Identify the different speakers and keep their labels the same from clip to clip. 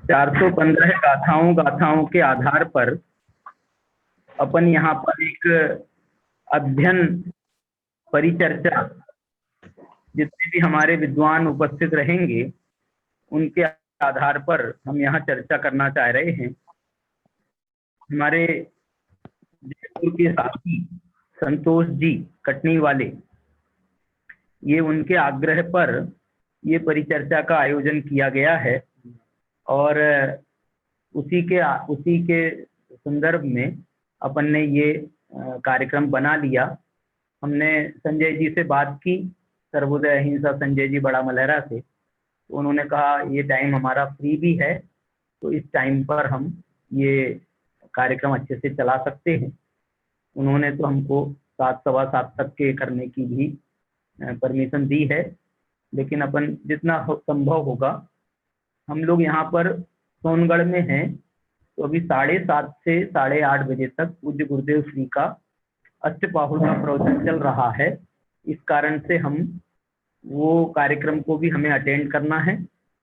Speaker 1: 415 गाथाओं के आधार पर अपन यहाँ पर एक अध्ययन परिचर्चा, जितने भी हमारे विद्वान उपस्थित रहेंगे उनके आधार पर हम यहाँ चर्चा करना चाह रहे हैं। हमारे जयपुर के साथी संतोष जी कटनी वाले, ये उनके आग्रह पर ये परिचर्चा का आयोजन किया गया है और उसी के संदर्भ में अपन ने ये कार्यक्रम बना लिया। हमने संजय जी से बात की, सर्वोदय अहिंसा संजय जी बड़ा मलहरा से, तो उन्होंने कहा ये टाइम हमारा फ्री भी है, तो इस टाइम पर हम ये कार्यक्रम अच्छे से चला सकते हैं। उन्होंने तो हमको 7, सवा 7 तक के करने की भी परमिशन दी है, लेकिन अपन जितना संभव होगा, हम लोग यहाँ पर सोनगढ़ में हैं, तो अभी 7:30 से 8:30 बजे तक पूज्य गुरुदेव श्री का अष्टपाहुल का प्रवचन चल रहा है। इस कारण से हम वो कार्यक्रम को भी हमें अटेंड करना है।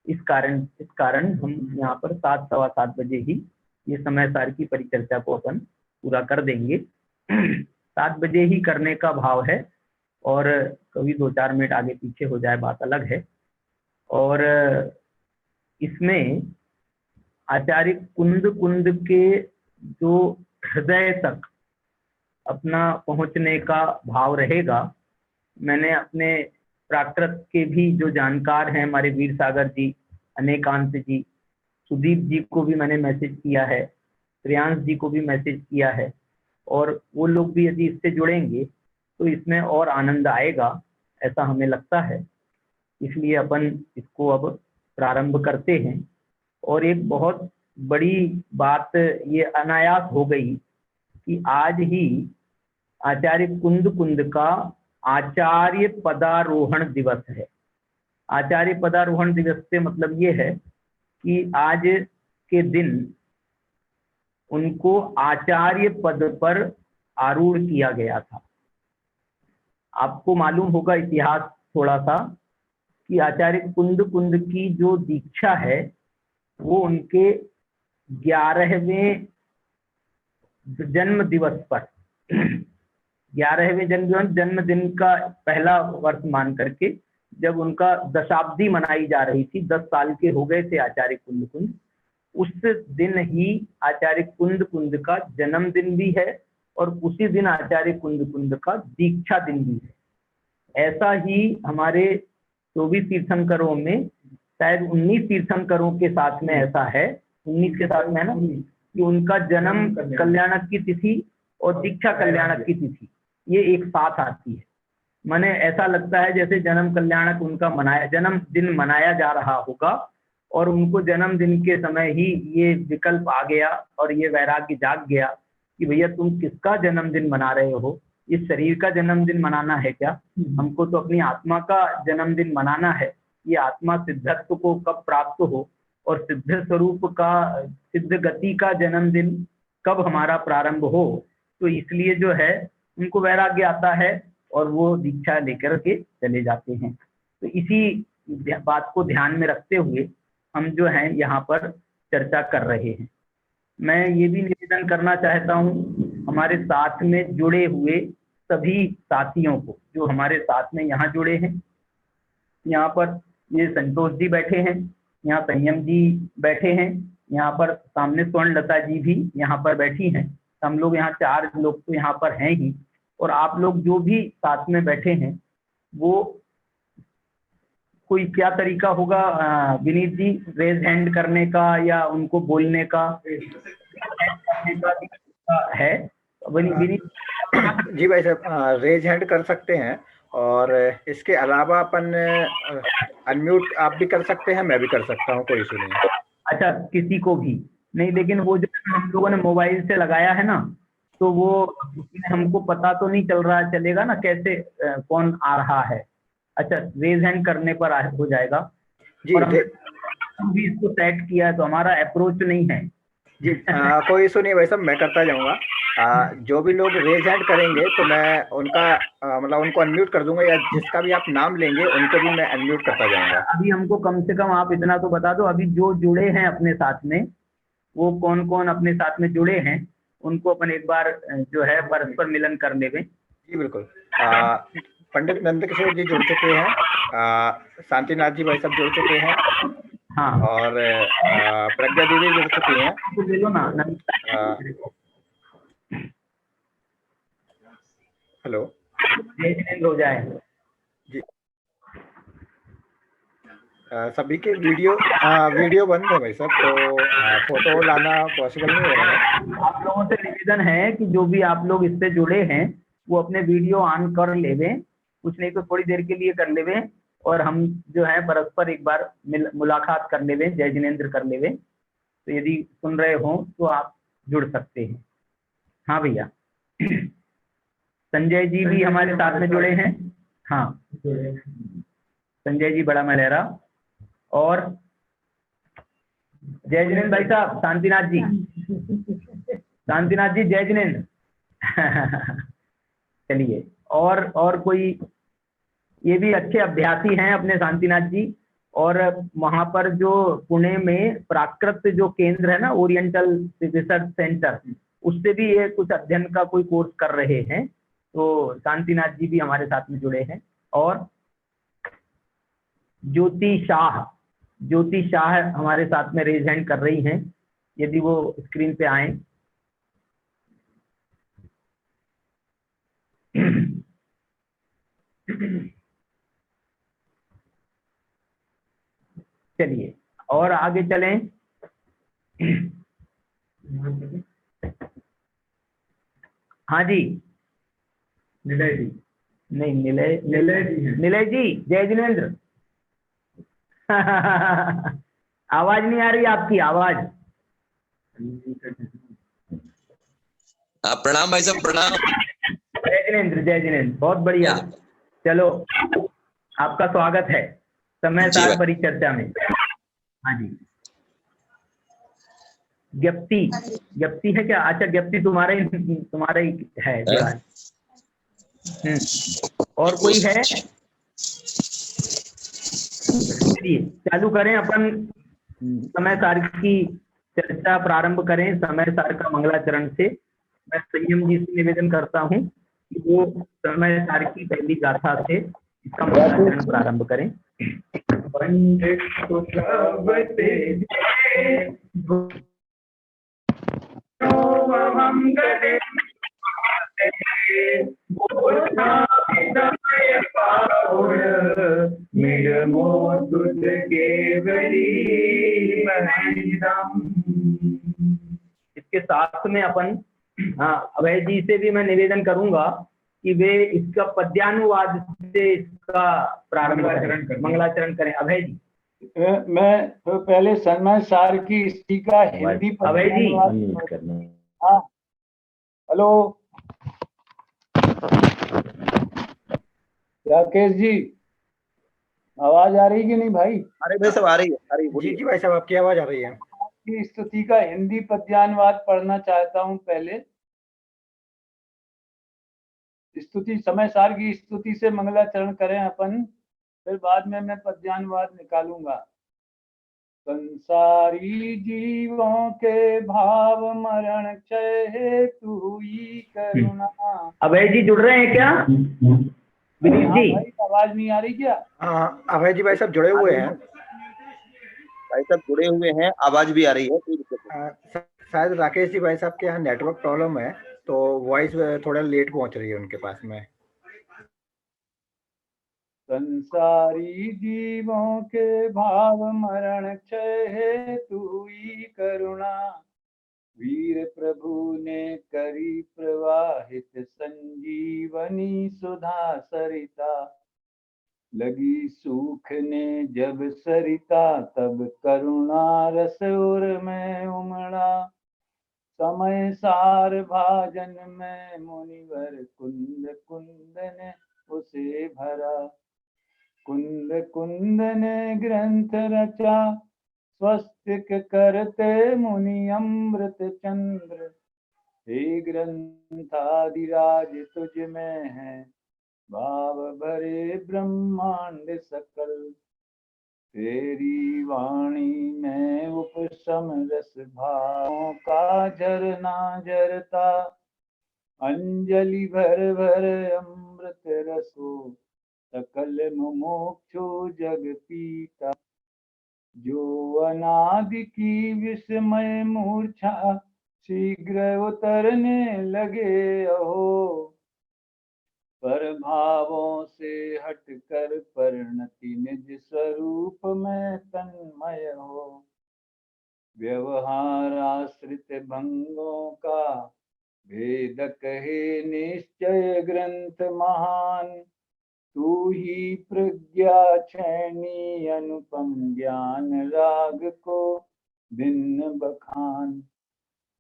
Speaker 1: इस कारण हम यहाँ पर 7, सवा 7 बजे ही ये समय सार की परिचर्चा को अपन पूरा कर देंगे। 7 बजे ही करने का भाव है, और कभी 2-4 मिनट आगे पीछे हो जाए बात अलग है। और इसमें आचार्य कुंद के जो हृदय तक अपना पहुंचने का भाव रहेगा। मैंने अपने प्राकृत के भी जो जानकार हैं, हमारे वीर सागर जी, अनेकांत जी, सुदीप जी को भी मैंने मैसेज किया है, प्रियांश जी को भी मैसेज किया है, और वो लोग भी यदि इससे जुड़ेंगे तो इसमें और आनंद आएगा, ऐसा हमें लगता है। इसलिए अपन इसको अब प्रारंभ करते हैं। और एक बहुत बड़ी बात ये अनायास हो गई कि आज ही आचार्य कुंद का आचार्य पदारोहण दिवस है। आचार्य पदारोहण दिवस से मतलब ये है कि आज के दिन उनको आचार्य पद पर आरूढ़ किया गया था। आपको मालूम होगा इतिहास थोड़ा सा कि आचार्य कुंद की जो दीक्षा है वो उनके 11वें जन्म दिवस पर 11वें जन्मदिन का पहला वर्ष मान करके, जब उनका दशाब्दी मनाई जा रही थी, 10 साल के हो गए थे आचार्य कुंद, उस दिन ही आचार्य कुंद का जन्मदिन भी है, और उसी दिन आचार्य कुंद का दीक्षा दिन भी है। ऐसा ही हमारे 24 तीर्थंकरों में शायद 19 तीर्थंकरों के साथ में ऐसा है, 19 के साथ में है ना, कि उनका जन्म कल्याणक की तिथि और दीक्षा कल्याणक की तिथि ये एक साथ आती है। माने ऐसा लगता है जैसे जन्म कल्याणक उनका जन्मदिन मनाया जा रहा होगा, और उनको जन्मदिन के समय ही ये विकल्प आ गया और ये वैराग्य जाग गया कि भैया तुम किसका जन्मदिन मना रहे हो, इस शरीर का जन्मदिन मनाना है क्या? हमको तो अपनी आत्मा का जन्मदिन मनाना है। ये आत्मा सिद्धत्व को कब प्राप्त हो और सिद्ध स्वरूप का, सिद्ध गति का जन्मदिन कब हमारा प्रारंभ हो, तो इसलिए जो है उनको वैराग्य आता है और वो दीक्षा लेकर के चले जाते हैं। तो इसी बात को ध्यान में रखते हुए हम जो हैं यहाँ पर चर्चा कर रहे हैं। मैं ये भी निवेदन करना चाहता हूँ हमारे साथ में जुड़े हुए सभी साथियों को, जो हमारे साथ में यहाँ जुड़े हैं। यहाँ पर ये संतोष जी बैठे हैं, यहाँ संयम जी बैठे हैं, यहाँ पर सामने स्वर्णलता जी भी यहाँ पर बैठी हैं। हम लोग यहाँ 4 लोग तो यहाँ पर हैं ही, और आप लोग जो भी साथ में बैठे हैं, वो कोई क्या तरीका होगा विनीत जी रेज हैंड करने का या उनको बोलने का है? विनीत
Speaker 2: जी भाई साहब, रेज हैंड कर सकते हैं, और इसके अलावा अपन अनम्यूट आप भी कर सकते हैं, मैं भी कर सकता हूँ, कोई इशू नहीं।
Speaker 1: अच्छा, किसी को भी नहीं, लेकिन वो जो हम लोगों ने मोबाइल से लगाया है ना, तो वो उसमें हमको पता तो नहीं चल रहा, चलेगा ना कैसे कौन आ रहा है? अच्छा, रेज हैंड करने पर हो जाएगा जी। और हम भी इसको सेट किया है, तो हमारा अप्रोच नहीं है
Speaker 2: जी कोई इशू नहीं भाई साहब, मैं करता जाऊंगा। जो भी लोग रेज हैंड करेंगे तो मैं उनका मतलब उनको अनम्यूट कर दूंगा, या जिसका भी आप नाम लेंगे उनको भी मैं अनम्यूट करता जाऊंगा।
Speaker 1: अभी हमको कम से कम आप इतना तो बता दो, अभी जो जुड़े हैं अपने साथ में, वो कौन कौन अपने साथ में जुड़े हैं, उनको अपन एक बार जो है परस्पर मिलन कर लेवे।
Speaker 2: जी बिल्कुल। पंडित नंदकिशोर जी जुड़ चुके हैं, शांतिनाथ जी भाई साहब जुड़ चुके हैं,
Speaker 1: हाँ
Speaker 2: और प्रज्ञा दीदी जुड़ चुकी हैं।
Speaker 1: तो ले लो ना।
Speaker 2: हेलो
Speaker 1: जय जिनेंद्र हो जाए।
Speaker 2: जी। सभी के वीडियो बंद है भाई साहब, तो फोटो लाना पॉसिबल नहीं हो रहा है।
Speaker 1: आप लोगों से निवेदन है कि जो भी आप लोग इससे जुड़े हैं वो अपने वीडियो ऑन कर लेवे, कुछ नहीं तो थोड़ी देर के लिए कर लेवे, और हम जो है परस्पर एक बार मुलाकात कर लेवे, जय जिनेंद्र कर लेवे। तो यदि सुन रहे हो तो आप जुड़ सकते हैं। हाँ भैया। संजय जी भी हमारे साथ में जुड़े हैं। हाँ, संजय जी बड़ा मलेरा, और जय जिनेंद्र भाई साहब, शांतिनाथ जी, शांतिनाथ जी, जय जिनेंद्र। चलिए, और कोई, ये भी अच्छे अभ्यासी हैं अपने शांतिनाथ जी। और वहां पर जो पुणे में प्राकृत जो केंद्र है ना, ओरिएंटल रिसर्च सेंटर, उससे भी ये कुछ अध्ययन का कोई कोर्स कर रहे हैं। तो शांतिनाथ जी भी हमारे साथ में जुड़े हैं। और ज्योति शाह, ज्योति शाह हमारे साथ में रेज हैंड कर रही हैं, यदि वो स्क्रीन पे आए। चलिए और आगे चलें। हाँ जी, निलय जी, नहीं निलय, निलय जी, जय जिनेंद्र। आवाज नहीं आ रही आपकी आवाज।
Speaker 3: प्रणाम भाई साहब, प्रणाम।
Speaker 1: जय जिनेंद्र, जय जिनेंद्र, बहुत बढ़िया। चलो, आपका स्वागत है समय सार परिचर्चा में। हाँ जी। ज्ञप्ति, ज्ञप्ति है क्या? अच्छा, ज्ञप्ति तुम्हारे ही है जुड़ा है। और कोई है? चलिए चालू करें अपन, समय सार की चर्चा प्रारंभ करें समय सार का मंगलाचरण से। मैं संयम जी से निवेदन करता हूँ कि वो समय सार की पहली गाथा से इसका मंगलाचरण प्रारंभ करें। इसके साथ में अपन अभय जी से भी मैं निवेदन करूंगा कि वे इसका पद्यानुवाद से इसका प्रारंभ मंगलाचरण करें। अभय जी,
Speaker 4: मैं तो पहले समय सार की स्थिति का हिंदी
Speaker 1: अभय जी,
Speaker 4: हाँ हेलो राकेश जी, आवाज आ रही कि नहीं भाई?
Speaker 2: अरे भाई साहब आ रही है। जी जी भाई साहब, आपकी आवाज आ रही है।
Speaker 4: की स्तुति का हिंदी पद्यानुवाद पढ़ना चाहता हूँ। पहले स्तुति, समय सार की स्तुति से मंगलाचरण करें अपन, फिर बाद में मैं पद्यानुवाद निकालूंगा। संसारी जीवों के भाव मरण क्षय हेतु हुई करुणा।
Speaker 1: अभय जी जुड़ रहे हैं क्या? विनीत जी,
Speaker 4: भाई आवाज नहीं आ रही क्या?
Speaker 2: हाँ अभय जी भाई साहब जुड़े हुए हैं।
Speaker 3: भाई साहब जुड़े हुए हैं, आवाज भी आ रही है, कोई दिक्कत नहीं।
Speaker 2: शायद राकेश जी भाई साहब के यहाँ नेटवर्क प्रॉब्लम है, तो वॉइस थोड़ा लेट पहुंच रही है उनके पास में।
Speaker 4: संसारी जीवों के भाव मरण क्षय हेतु हुई करुणा। वीर प्रभु ने करी प्रवाहित संजीवनी सुधा सरिता। लगी सूख ने जब सरिता तब करुणा रस उर में उमड़ा। समय सार भाजन में मुनिवर कुंद कुंद ने उसे भरा। कुंद कुंद ने ग्रंथ रचा स्वस्तिक करते मुनि अमृत चंद्र। हे ग्रंथादिराज तुझ में है भाव भरे ब्रह्मांड सकल। तेरी वाणी में उपशम रस भावों का झरना झरता। अंजलि भर भर अमृत रसो सकल मुमुक्षु जग पीता। जो अनादि की विस्मय मूर्छा शीघ्र उतरने लगे अहो। पर भावों से हटकर परिणति निज स्वरूप में तन्मय हो। व्यवहार आश्रित भंगों का भेद कहे निश्चय ग्रंथ महान। तू ही प्रज्ञा छैनी अनुपम ज्ञान राग को भिन्न बखान।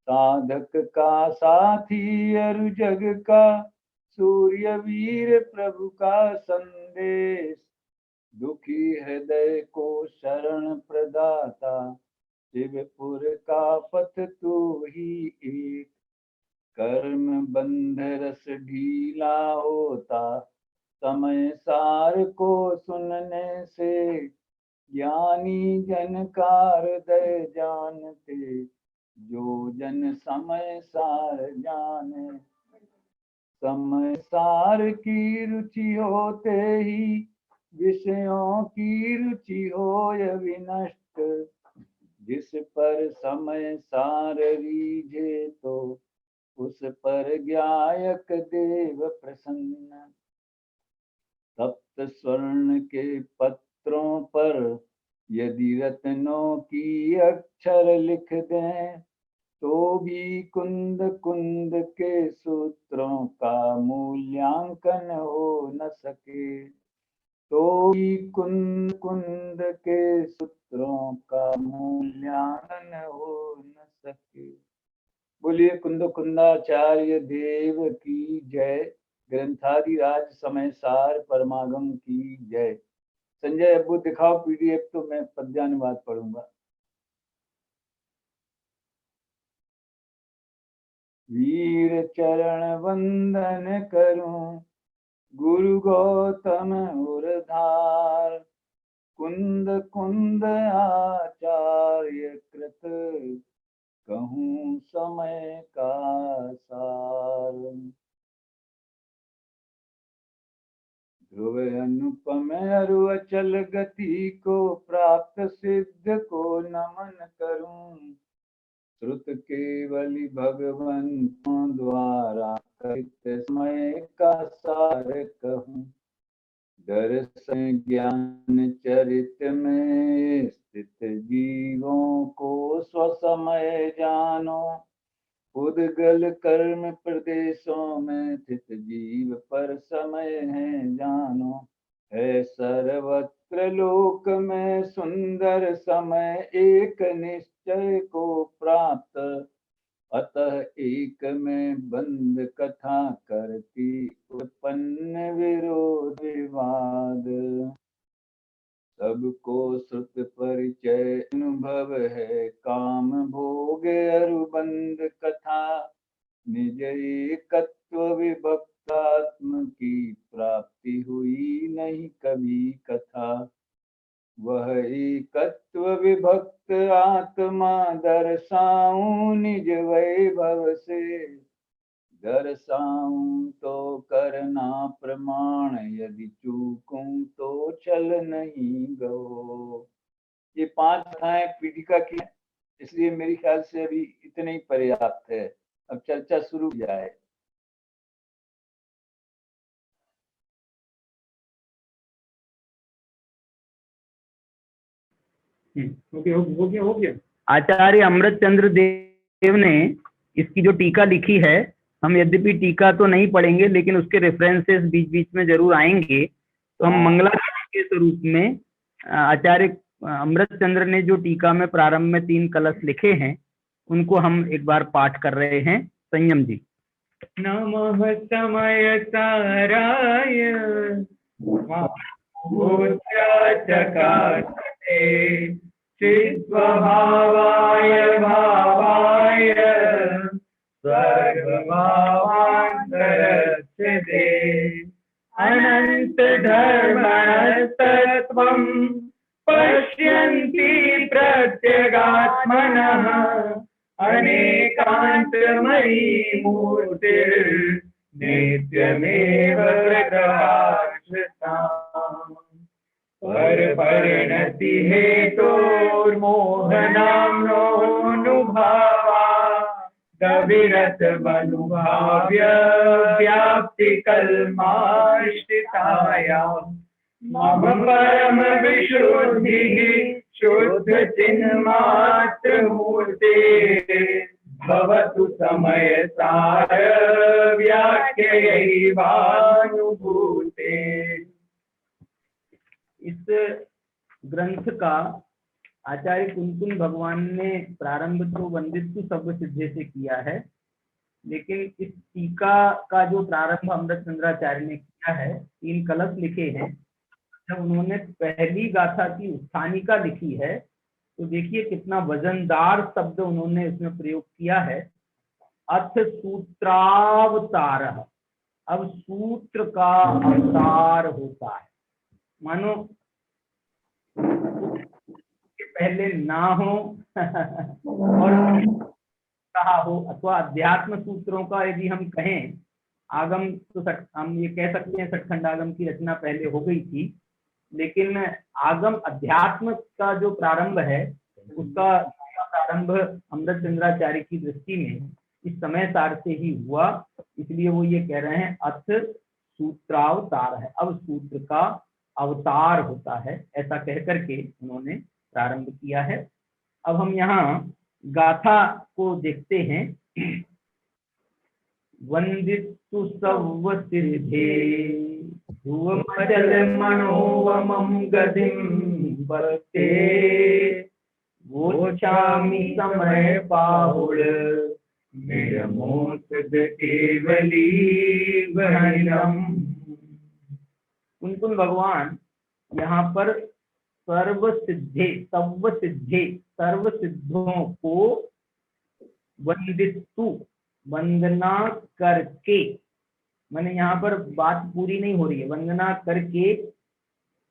Speaker 4: साधक का साथी अरु जग का सूर्य वीर प्रभु का संदेश। दुखी हृदय को शरण प्रदाता शिवपुर का पथ तू ही एक। कर्म बंध रस ढीला होता समय सार को सुनने से। ज्ञानी जन का हृदय जानते जो जन समय सार जाने। समय सार की रुचि होते ही विषयों की रुचि होय विनष्ट। जिस पर समय सार रीझे तो उस पर ज्ञायक देव प्रसन्न। सप्त स्वर्ण के पत्रों पर यदि रत्नों की अक्षर लिख दें तो भी कुंद कुंद के सूत्रों का मूल्यांकन हो न सके। तो भी कुंद कुंद के सूत्रों का मूल्यांकन हो न सके। बोलिए कुंद कुंदाचार्य देव की जय। ग्रंथादिराज समय सार परमागम की जय। संजय अब्बू दिखाओ पीडीएफ तो मैं पद्यानुवाद पढ़ूंगा। वीर चरण वंदन करूं गुरु गौतम उरधार। कुंद कुंद आचार्य कृत कहूँ समय का सार। ध्रुव अनुपम अरु अचल गति को प्राप्त सिद्ध को नमन करूं। श्रुत केवली भगवंतों द्वारा कथित समय का सार कहूं। दर्शन ज्ञान चरित में स्थित जीवों को स्वसमय जानो। उद्गल कर्म प्रदेशों में स्थित जीव पर समय है जानो। है सर्वत्र लोक में सुंदर समय एक निश्चय को प्राप्त। अतः एक में बंद कथा करती उत्पन्न विरोध विवाद। सबको श्रुत परिचय अनुभव है काम भोग अरुबंध कथा। निज एकत्व विभक्तात्म की प्राप्ति हुई नहीं कभी कथा। वह एकत्व विभक्त आत्मा दर्शाऊं निज वैभव से। दर्शाऊं तो करना प्रमाण यदि चूकूं तो चल नहीं गो। ये 5 कथाएं पीठिका की, इसलिए मेरे ख्याल से अभी इतने ही पर्याप्त है। अब चर्चा शुरू हो जाए।
Speaker 1: हो गया। आचार्य अमृत चंद्र देव ने इसकी जो टीका लिखी है, हम यद्यपि टीका तो नहीं पढ़ेंगे लेकिन उसके रेफरेंसेस बीच बीच में जरूर आएंगे। तो हम मंगला के स्वरूप में आचार्य अमृत चंद्र ने जो टीका में प्रारंभ में 3 कलश लिखे हैं उनको हम एक बार पाठ कर रहे हैं। संयम जी।
Speaker 5: नमः समय ताराय चकाचते चिद्भावाय भावाय सर्वभावान्तरस्थिते अनन्तधर्मणस्तत्त्वं पश्यन्ति प्रत्यगात्मनः अनेकान्तमयी मूर्तिर्नित्यमेव प्रकाशता परपरिणति हेतोर्मोहनाम्नोऽनुभावा दविरतमनुभाव्य व्याप्तिकल्माश्रिताया मम परम विशुद्धिः शुद्ध चिन्मात्रमूर्ते भवतु समयसार व्याख्यैवानुभूते। इस ग्रंथ का आचार्य कुंतुन भगवान ने प्रारंभ तो वंदित शब्द सिद्धे से किया है, लेकिन इस टीका का जो प्रारंभ अमृतचंद्राचार्य ने किया है, 3 कलश लिखे हैं। जब उन्होंने पहली गाथा की उत्थानिका लिखी है तो देखिए कितना वजनदार शब्द उन्होंने इसमें प्रयोग किया है, अथ सूत्रावतार। अब सूत्र का अवतार होता है, मानो पहले ना हो और कहा हो, अथवा अध्यात्म सूत्रों का यदि हम कहें, आगम तो हम ये कह सकते हैं सठखंड आगम की रचना पहले हो गई थी, लेकिन आगम अध्यात्म का जो प्रारंभ है उसका प्रारंभ अमृतचंद्राचार्य की दृष्टि में इस समय सार से ही हुआ, इसलिए वो ये कह रहे हैं अथ सूत्रावतार है, अब सूत्र का अवतार होता है, ऐसा कह करके उन्होंने प्रारंभ किया है। अब हम यहाँ गाथा को देखते हैं। वंदितु सव्वसिद्धे ध्रुवमचल मनोवमं गतिं वक्ते वोचामि समय पाहुल निरमोत्सद केवली वहनम। कुंतुन भगवान यहाँ पर सर्व सिद्धों को वंदितु वंदना करके, मैंने यहाँ पर बात पूरी नहीं हो रही है, वंदना करके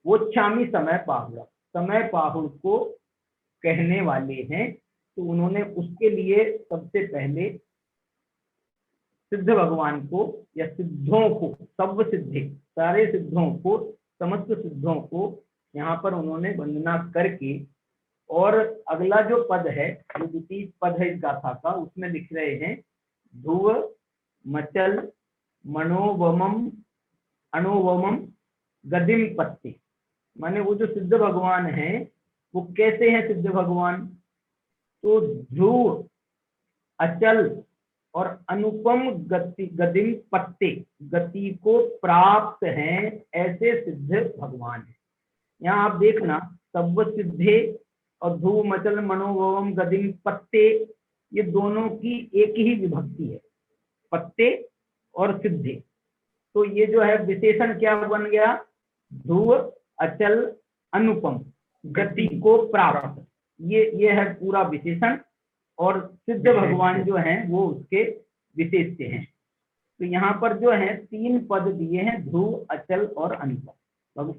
Speaker 5: वो छामी समय पाहुल को कहने वाले हैं, तो उन्होंने उसके लिए सबसे पहले सिद्ध भगवान को या सिद्धों को, सब सिद्धे सारे सिद्धों को, समस्त सिद्धों को यहाँ पर उन्होंने वंदना करके, और अगला जो पद है, जो द्वितीय पद है इस गाथा का, उसमें लिख रहे हैं ध्रुव मचल मनोवमम अणुवमम गदिम पत्ते। माने वो जो सिद्ध भगवान है वो कैसे हैं सिद्ध भगवान, तो ध्रुव अचल और अनुपम गदिम पत्ते, गति को प्राप्त हैं, ऐसे सिद्ध भगवान है। यहाँ आप देखना सब सिद्धे और ध्रुव मचल मनोवम गदिम पत्ते, ये दोनों की एक ही विभक्ति है, पत्ते और सिद्धे। तो ये जो है विशेषण क्या बन गया, ध्रुव अचल अनुपम गति को प्राप्त, ये है पूरा विशेषण, और सिद्ध भगवान जो हैं वो उसके विशेष्य हैं। तो यहाँ पर जो है 3 पद दिए हैं, ध्रुव अचल और अनुपम।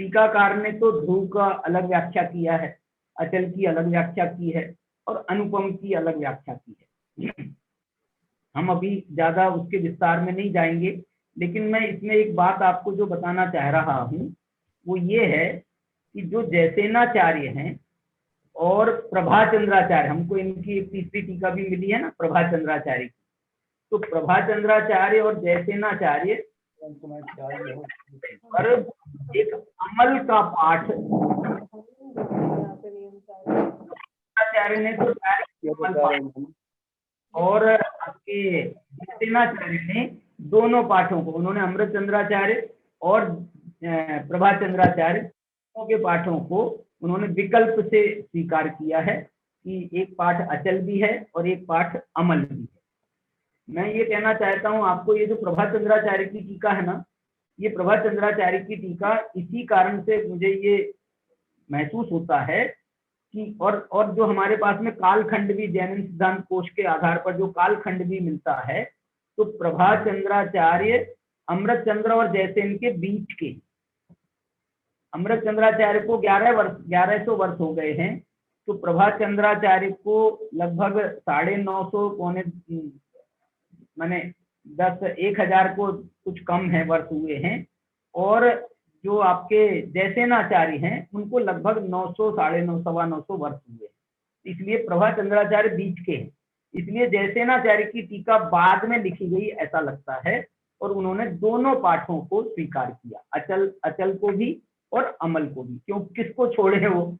Speaker 5: टीकाकार ने तो ध्रुव का अलग व्याख्या किया है, अचल की अलग व्याख्या की है और अनुपम की अलग व्याख्या की है। हम अभी ज्यादा उसके विस्तार में नहीं जाएंगे, लेकिन मैं इसमें एक बात आपको जो बताना चाह रहा हूँ वो ये है कि जो जयसेनाचार्य हैं और प्रभाचंद्राचार्य, हमको इनकी एक तीसरी टीका भी मिली है ना प्रभाचंद्राचार्य की, तो प्रभाचंद्राचार्य और जयसेनाचार्य पर एक अमल का पाठ आचार्य ने तो और आपके जयसेनाचार्य ने दोनों पाठों को, उन्होंने अमृतचंद्राचार्य और प्रभाचंद्राचार्य के पाठों को उन्होंने विकल्प से स्वीकार किया है कि एक पाठ अचल भी है और एक पाठ अमल भी है। मैं ये कहना चाहता हूँ आपको, ये जो प्रभाचंद्राचार्य की टीका है ना, ये प्रभाचंद्राचार्य की टीका इसी कारण से मुझे ये महसूस होता है कि और जो हमारे पास में कालखंड भी जैन सिद्धांत कोश के आधार पर जो कालखंड भी मिलता है, तो प्रभाचंद्राचार्य अमृत चंद्र और जयसेन के बीच के, अमृत चंद्राचार्य को 1100 वर्ष हो गए हैं, तो प्रभाचंद्राचार्य को लगभग 950 पौने माने 10,000 को कुछ कम है वर्ष हुए हैं, और जो आपके जयसेनाचार्य हैं उनको लगभग 900 950 950 वर्ष हुए, इसलिए प्रभाचंद्राचार्य बीच के हैं। इसलिए जयसेनाचार्य की टीका बाद में लिखी गई ऐसा लगता है, और उन्होंने दोनों पाठों को स्वीकार किया, अचल को भी और अमल को भी। क्यों, किसको छोड़े, वो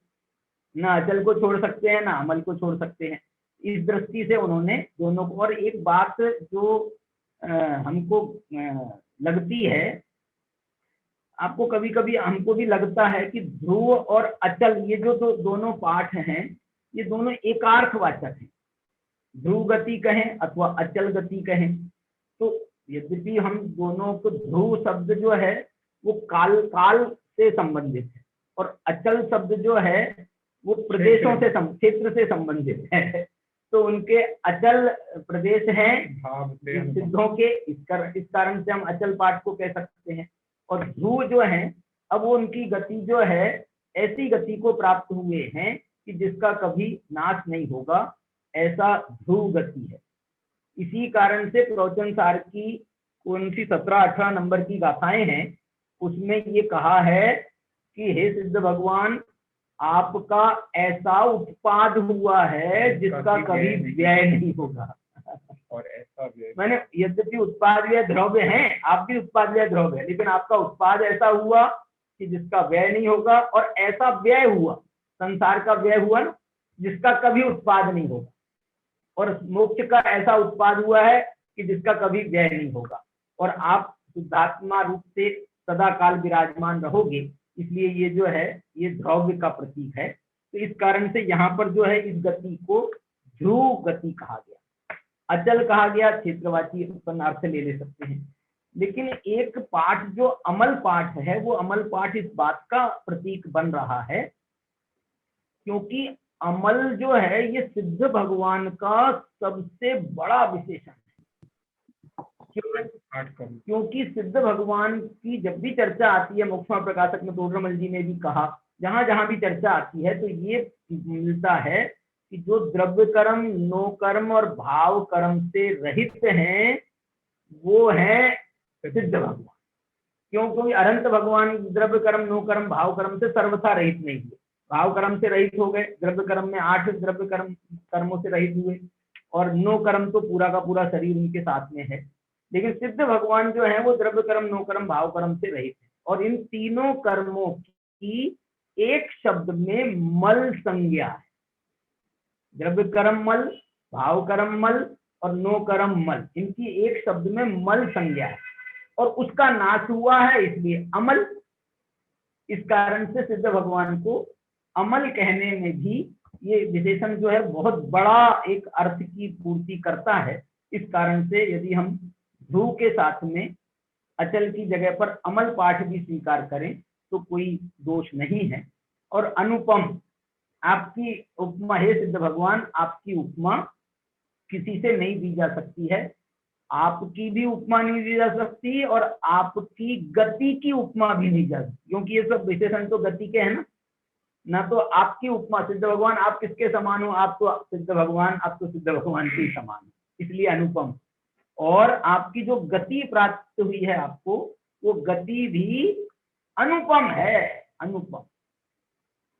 Speaker 5: ना अचल को छोड़ सकते हैं ना अमल को छोड़ सकते हैं, इस दृष्टि से उन्होंने दोनों को। और एक बात जो हमको लगती है, आपको कभी कभी हमको भी लगता है कि ध्रुव और अचल ये जो दोनों पाठ हैं, ये दोनों एकार्थवाचक हैं, ध्रुव गति कहें अथवा अचल गति कहें। तो यद्यपि हम दोनों को, ध्रुव शब्द जो है वो काल से संबंधित है, और अचल शब्द जो है वो प्रदेशों से, क्षेत्र से संबंधित है। तो उनके अचल प्रदेश हैं सिद्धों के, इस कारण से हम अचल पाठ को कह सकते हैं। और ध्रुव जो है, अब वो उनकी गति जो है ऐसी गति को प्राप्त हुए हैं कि जिसका कभी नाश नहीं होगा, ऐसा ध्रुव गति है। इसी कारण से प्रवचन सार की कौन सी 17-18 नंबर की गाथाएं हैं, उसमें ये कहा है कि हे सिद्ध भगवान, आपका ऐसा उत्पाद हुआ है जिसका कभी व्यय नहीं होगा।
Speaker 2: और ऐसा
Speaker 5: मैंने, यद्यपि उत्पाद व्यय द्रव्य हैं, आप भी उत्पाद व्यय द्रव्य है, लेकिन आपका उत्पाद ऐसा हुआ कि जिसका व्यय नहीं होगा, और ऐसा व्यय हुआ, संसार का व्यय हुआ ना, जिसका कभी उत्पाद नहीं होगा, और मोक्ष का ऐसा उत्पाद हुआ है कि जिसका कभी व्यय नहीं होगा, और आप शुद्धात्मा रूप से सदा काल विराजमान रहोगे। इसलिए ये जो है ये द्रव्य का प्रतीक है। तो इस कारण से यहाँ पर जो है इस गति को ध्रुव गति कहा गया, अचल कहा गया, क्षेत्रवाची अर्थ ले सकते हैं। लेकिन एक पाठ जो अमल पाठ है, वो अमल पाठ इस बात का प्रतीक बन रहा है, क्योंकि अमल जो है ये सिद्ध भगवान का सबसे बड़ा विशेषण है। क्योंकि सिद्ध भगवान की जब भी चर्चा आती है, मोक्षमा प्रकाशक में तोडरमल जी ने भी कहा, जहां जहां भी चर्चा आती है तो ये मिलता है कि जो द्रव्य कर्म, नो कर्म और भाव कर्म से रहित हैं, वो है सिद्ध भगवान। क्योंकि अनंत भगवान द्रव्य कर्म, नो कर्म, भाव कर्म से सर्वथा रहित नहीं हुए। भाव कर्म से रहित हो गए, द्रव्य कर्म में 8 द्रव्य कर्मों से रहित हुए, और नो कर्म तो पूरा का पूरा शरीर उनके साथ में है। लेकिन सिद्ध भगवान जो है वो द्रव्य कर्म, नो कर्म, भाव कर्म से रहित है, और इन तीनों कर्मों की एक शब्द में मल संज्ञा है। द्रव्य कर्म मल, भाव कर्म मल और नो कर्म मल, इनकी एक शब्द में मल संज्ञा है, और उसका नाश हुआ है, इसलिए अमल। इस कारण से सिद्ध भगवान को अमल कहने में भी ये विशेषण जो है बहुत बड़ा एक अर्थ की पूर्ति करता है। इस कारण से यदि हम ध्रुव के साथ में अचल की जगह पर अमल पाठ भी स्वीकार करें तो कोई दोष नहीं है। और अनुपम, आपकी उपमा, हे सिद्ध भगवान, आपकी उपमा किसी से नहीं दी जा सकती है, आपकी भी उपमा नहीं दी जा सकती, और आपकी गति की उपमा भी नहीं जा सकती, क्योंकि ये सब विशेषण तो गति के हैं ना। तो आपकी उपमा, सिद्ध भगवान आप किसके समान हो, आप तो सिद्ध भगवान, आप तो सिद्ध भगवान के समान हो, इसलिए अनुपम। और आपकी जो गति प्राप्त हुई है आपको, वो गति भी अनुपम है। अनुपम,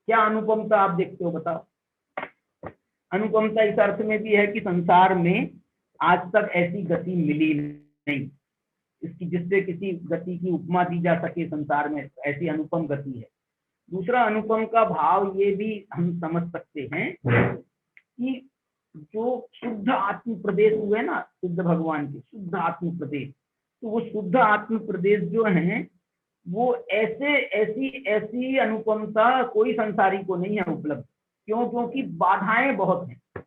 Speaker 5: क्या अनुपमता आप देखते हो, बताओ। अनुपमता इस अर्थ में भी है कि संसार में आज तक ऐसी गति मिली नहीं, इसकी जिससे किसी गति की उपमा दी जा सके संसार में, ऐसी अनुपम गति है। दूसरा, अनुपम का भाव ये भी हम समझ सकते हैं कि जो शुद्ध आत्म प्रदेश हुए ना सिद्ध भगवान के, शुद्ध आत्म प्रदेश, तो वो शुद्ध आत्म प्रदेश जो है वो ऐसी अनुपमता कोई संसारी को नहीं है उपलब्ध। क्यों? क्योंकि बाधाएं बहुत हैं।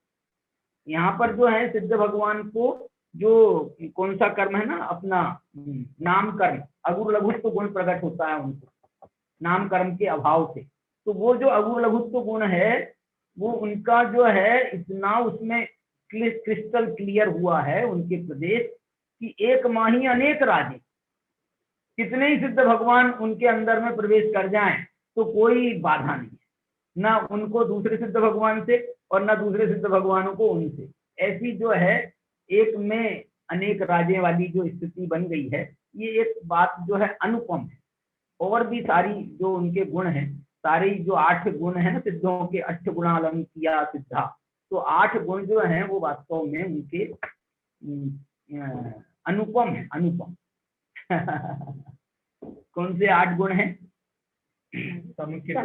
Speaker 5: यहाँ पर जो है सिद्ध भगवान को जो कौन सा कर्म है ना, अपना नाम कर्म, अगुर लघुत्व गुण प्रकट होता है उनको नाम कर्म के अभाव से। तो वो जो अगुर लघुत्व गुण है वो उनका जो है इतना उसमें क्रिस्टल क्लियर हुआ है उनके प्रदेश कि एक माही अनेक राजे, कितने ही सिद्ध भगवान उनके अंदर में प्रवेश कर जाएं तो कोई बाधा नहीं है, ना उनको दूसरे सिद्ध भगवान से और ना दूसरे सिद्ध भगवानों को उनसे। ऐसी जो है एक में अनेक राजे वाली जो स्थिति बन गई है, ये एक बात जो है अनुपम है। और भी सारी जो उनके गुण हैं, सारी जो 8 गुण हैं ना सिद्धों के, 8 गुणालम किया सिद्धा, तो 8 गुण जो हैं वो वास्तव में उनके अनुपम है, अनुपम। कौन से 8 गुण हैं? समुचित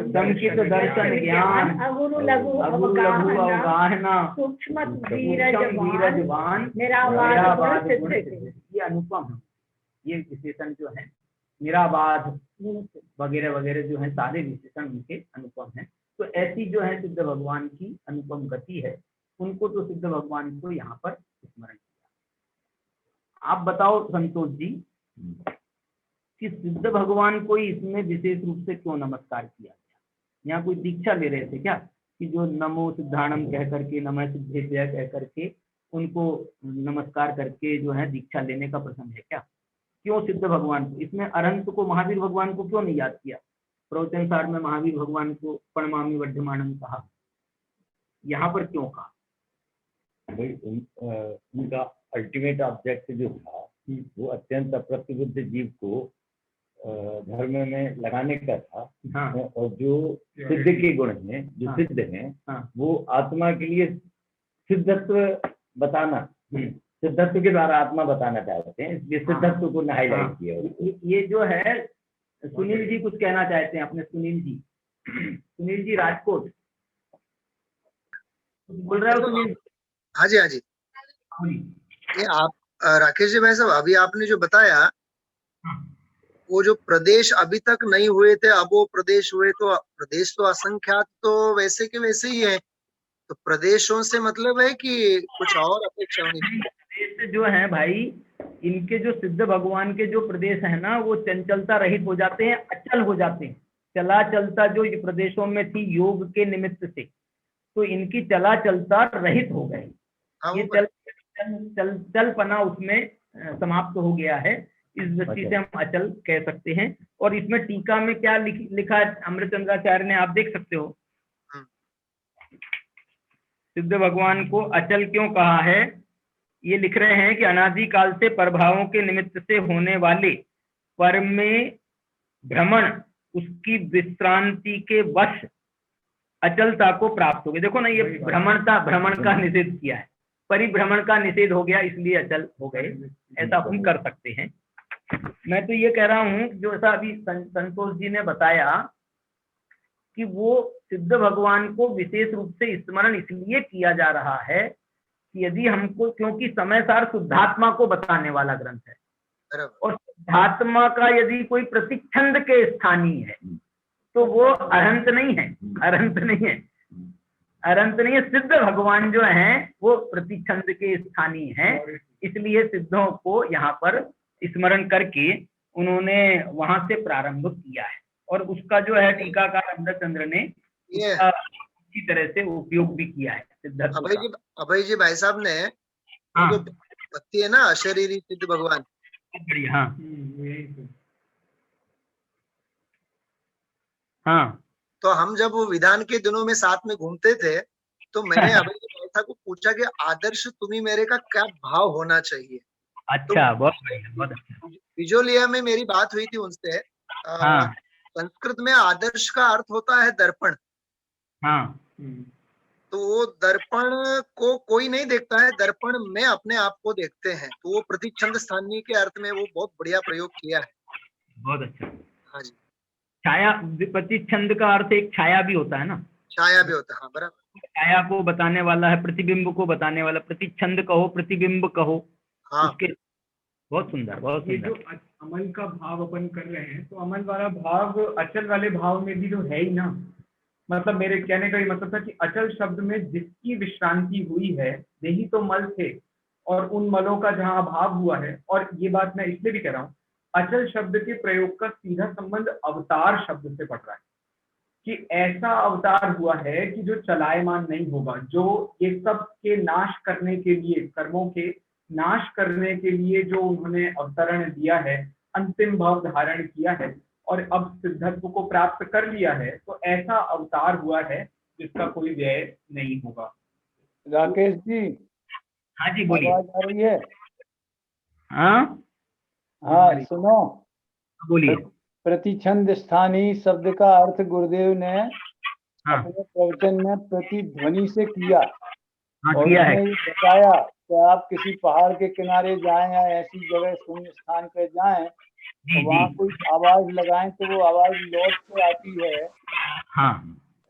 Speaker 5: दर्शन ज्ञान, अगुरु लघु अवगाहना, सूक्ष्म धीरजवान, निराबाध गुण सिद्ध। ये अनुपम है, ये विशेषण जो है निराबाध वगैरह वगैरह जो है सारे विशेषण उनके अनुपम हैं। तो ऐसी जो है सिद्ध भगवान की अनुपम गति है, उनको तो सिद्ध भगवान को यहाँ पर स्मरण किया। आप बताओ संतोष जी कि सिद्ध भगवान को इसमें विशेष रूप से क्यों नमस्कार किया गया? यहाँ कोई दीक्षा ले रहे थे क्या कि जो नमो सिद्धाणम कह करके, नमः सिद्धेभ्यः कह करके उनको नमस्कार करके जो है दीक्षा लेने का प्रसंग है क्या? क्यों सिद्ध भगवान को? इसमें अरहंत को, महावीर भगवान को क्यों नहीं याद किया? प्रवचन सार में महावीर भगवान को प्रणमामि वर्धमानम कहा, यहाँ पर क्यों कहा?
Speaker 6: भाई उनका अल्टीमेट ऑब्जेक्ट जो था वो अत्यंत अप्रतिबुद्ध जीव को धर्म में लगाने का था।
Speaker 5: हाँ।
Speaker 6: और जो सिद्ध के गुण हैं, जो
Speaker 5: हाँ।
Speaker 6: सिद्ध हैं,
Speaker 5: हाँ।
Speaker 6: वो आत्मा के लिए सिद्धत्व बताना, सिद्धत्व के द्वारा आत्मा बताना चाहते हैं, इसलिए सिद्धत्व को हाईलाइट किया।
Speaker 5: ये जो है सुनील जी कुछ कहना चाहते हैं अपने, सुनील जी, सुनील जी राजकोट बोल रहे हो सुनील?
Speaker 7: हाँ जी, हाँ जी। ये आप राकेश जी भाई साहब, अभी आपने जो बताया वो जो प्रदेश अभी तक नहीं हुए थे, अब वो प्रदेश हुए, तो प्रदेश तो असंख्यात तो वैसे के वैसे ही है, तो प्रदेशों से मतलब है कि कुछ और अपेक्षा होनी चाहिए?
Speaker 5: प्रदेश जो है भाई, इनके जो सिद्ध भगवान के जो प्रदेश है ना, वो चंचलता रहित हो जाते हैं, अचल हो जाते हैं। चला चलता जो ये प्रदेशों में थी योग के निमित्त से, तो इनकी चला चलता रहित हो गए। ये चलपना उसमें समाप्त हो गया है, इस दृष्टि से हम अचल कह सकते हैं। और इसमें टीका में क्या लिखा है अमृतचंद्राचार्य ने, आप देख सकते हो। सिद्ध भगवान को अचल क्यों कहा है? ये लिख रहे हैं कि अनादि काल से प्रभावों के निमित्त से होने वाले पर में भ्रमण उसकी विश्रांति के वश अचलता को प्राप्त हो गए। देखो ना, ये भ्रमण का निषेध किया है, परिभ्रमण का निषेध हो गया, इसलिए अचल हो गए, ऐसा हम कर सकते हैं। मैं तो ये कह रहा हूँ जो ऐसा अभी संतोष जी ने बताया कि वो सिद्ध भगवान को विशेष रूप से स्मरण इसलिए किया जा रहा है कि यदि हमको, क्योंकि समय सार शुद्धात्मा को बताने वाला ग्रंथ है, और शुद्धात्मा का यदि कोई प्रतिच्छंद के स्थानीय है तो वो अरहंत नहीं है, अरहंत नहीं है, अरहंत नहीं है। सिद्ध भगवान जो हैं वो प्रतिच्छंद के स्थानीय हैं, इसलिए सिद्धों को यहाँ पर स्मरण करके उन्होंने वहां से प्रारंभ किया है, और उसका जो है टीकाकार अमृतचंद्र ने इसी तरह से उपयोग भी किया है।
Speaker 7: अभय जी भाई साहब ने जो पत्ती है ना, अशरीरी सिद्ध भगवान,
Speaker 5: हाँ हाँ,
Speaker 7: तो हम जब वो विधान के दिनों में साथ में घूमते थे तो मैंने अभय जी भाई साहब को पूछा कि आदर्श तुम्ही मेरे का क्या भाव होना चाहिए।
Speaker 5: अच्छा, बहुत बढ़िया, बहुत अच्छा।
Speaker 7: बिजोलिया में मेरी बात हुई थी उनसे। संस्कृत में आदर्श का अर्थ होता है दर्पण।
Speaker 5: हाँ।
Speaker 7: तो वो दर्पण को कोई नहीं देखता है, दर्पण में अपने आप को देखते हैं, तो वो प्रतिच्छंद स्थानीय के अर्थ में वो बहुत बढ़िया प्रयोग किया है।
Speaker 5: बहुत अच्छा।
Speaker 7: हाँ जी।
Speaker 5: छाया, प्रतिच्छंद का अर्थ एक छाया भी होता है ना? छाया
Speaker 7: भी होता है, हाँ बराबर।
Speaker 5: छाया को बताने वाला है, प्रतिबिंब को बताने वाला, प्रतिच्छंद कहो, प्रतिबिंब कहो। हाँ। उसके बहुत सुंदर, बहुत सुंदर।
Speaker 8: जो अमल का भाव अपन कर रहे हैं, तो अमल वाला भाव अचल वाले भाव में भी तो है ही ना। मतलब मेरे कहने का ये मतलब था कि अचल शब्द में जिसकी विश्रांति हुई है, यही तो मल थे, और उन मलों का जहाँ अभाव हुआ है। और ये बात मैं इसलिए भी कह रहा हूँ, अचल शब्द के प्रयोग का सीधा संबंध अवतार शब्द से पड़ रहा है। कि ऐसा अवतार हुआ है कि जो चलायमान नहीं होगा, जो ये सब के नाश करने के लिए, कर्मों के नाश करने के लिए जो उन्होंने अवतरण दिया है, अंतिम भाव धारण किया है और अब सिद्धत्व को प्राप्त कर लिया है, तो ऐसा अवतार हुआ है जिसका कोई व्यय नहीं होगा।
Speaker 4: राकेश जी,
Speaker 1: हाँ जी बोलिए।
Speaker 4: आवाज आ रही है?
Speaker 1: हाँ
Speaker 4: हाँ सुनो,
Speaker 1: बोलिए।
Speaker 4: प्रतिछंद स्थानीय शब्द का अर्थ गुरुदेव ने
Speaker 1: हाँ
Speaker 4: अपने प्रवचन में प्रतिध्वनि से किया।
Speaker 1: हाँ
Speaker 4: और
Speaker 1: किया है।
Speaker 4: उसने ये बताया कि आप किसी पहाड़ के किनारे जाएं या ऐसी जगह शून्य स्थान पर जाएं
Speaker 1: जी
Speaker 4: तो वहाँ
Speaker 1: जी
Speaker 4: कोई आवाज लगाएं तो वो आवाज लौट के आती है।
Speaker 1: हाँ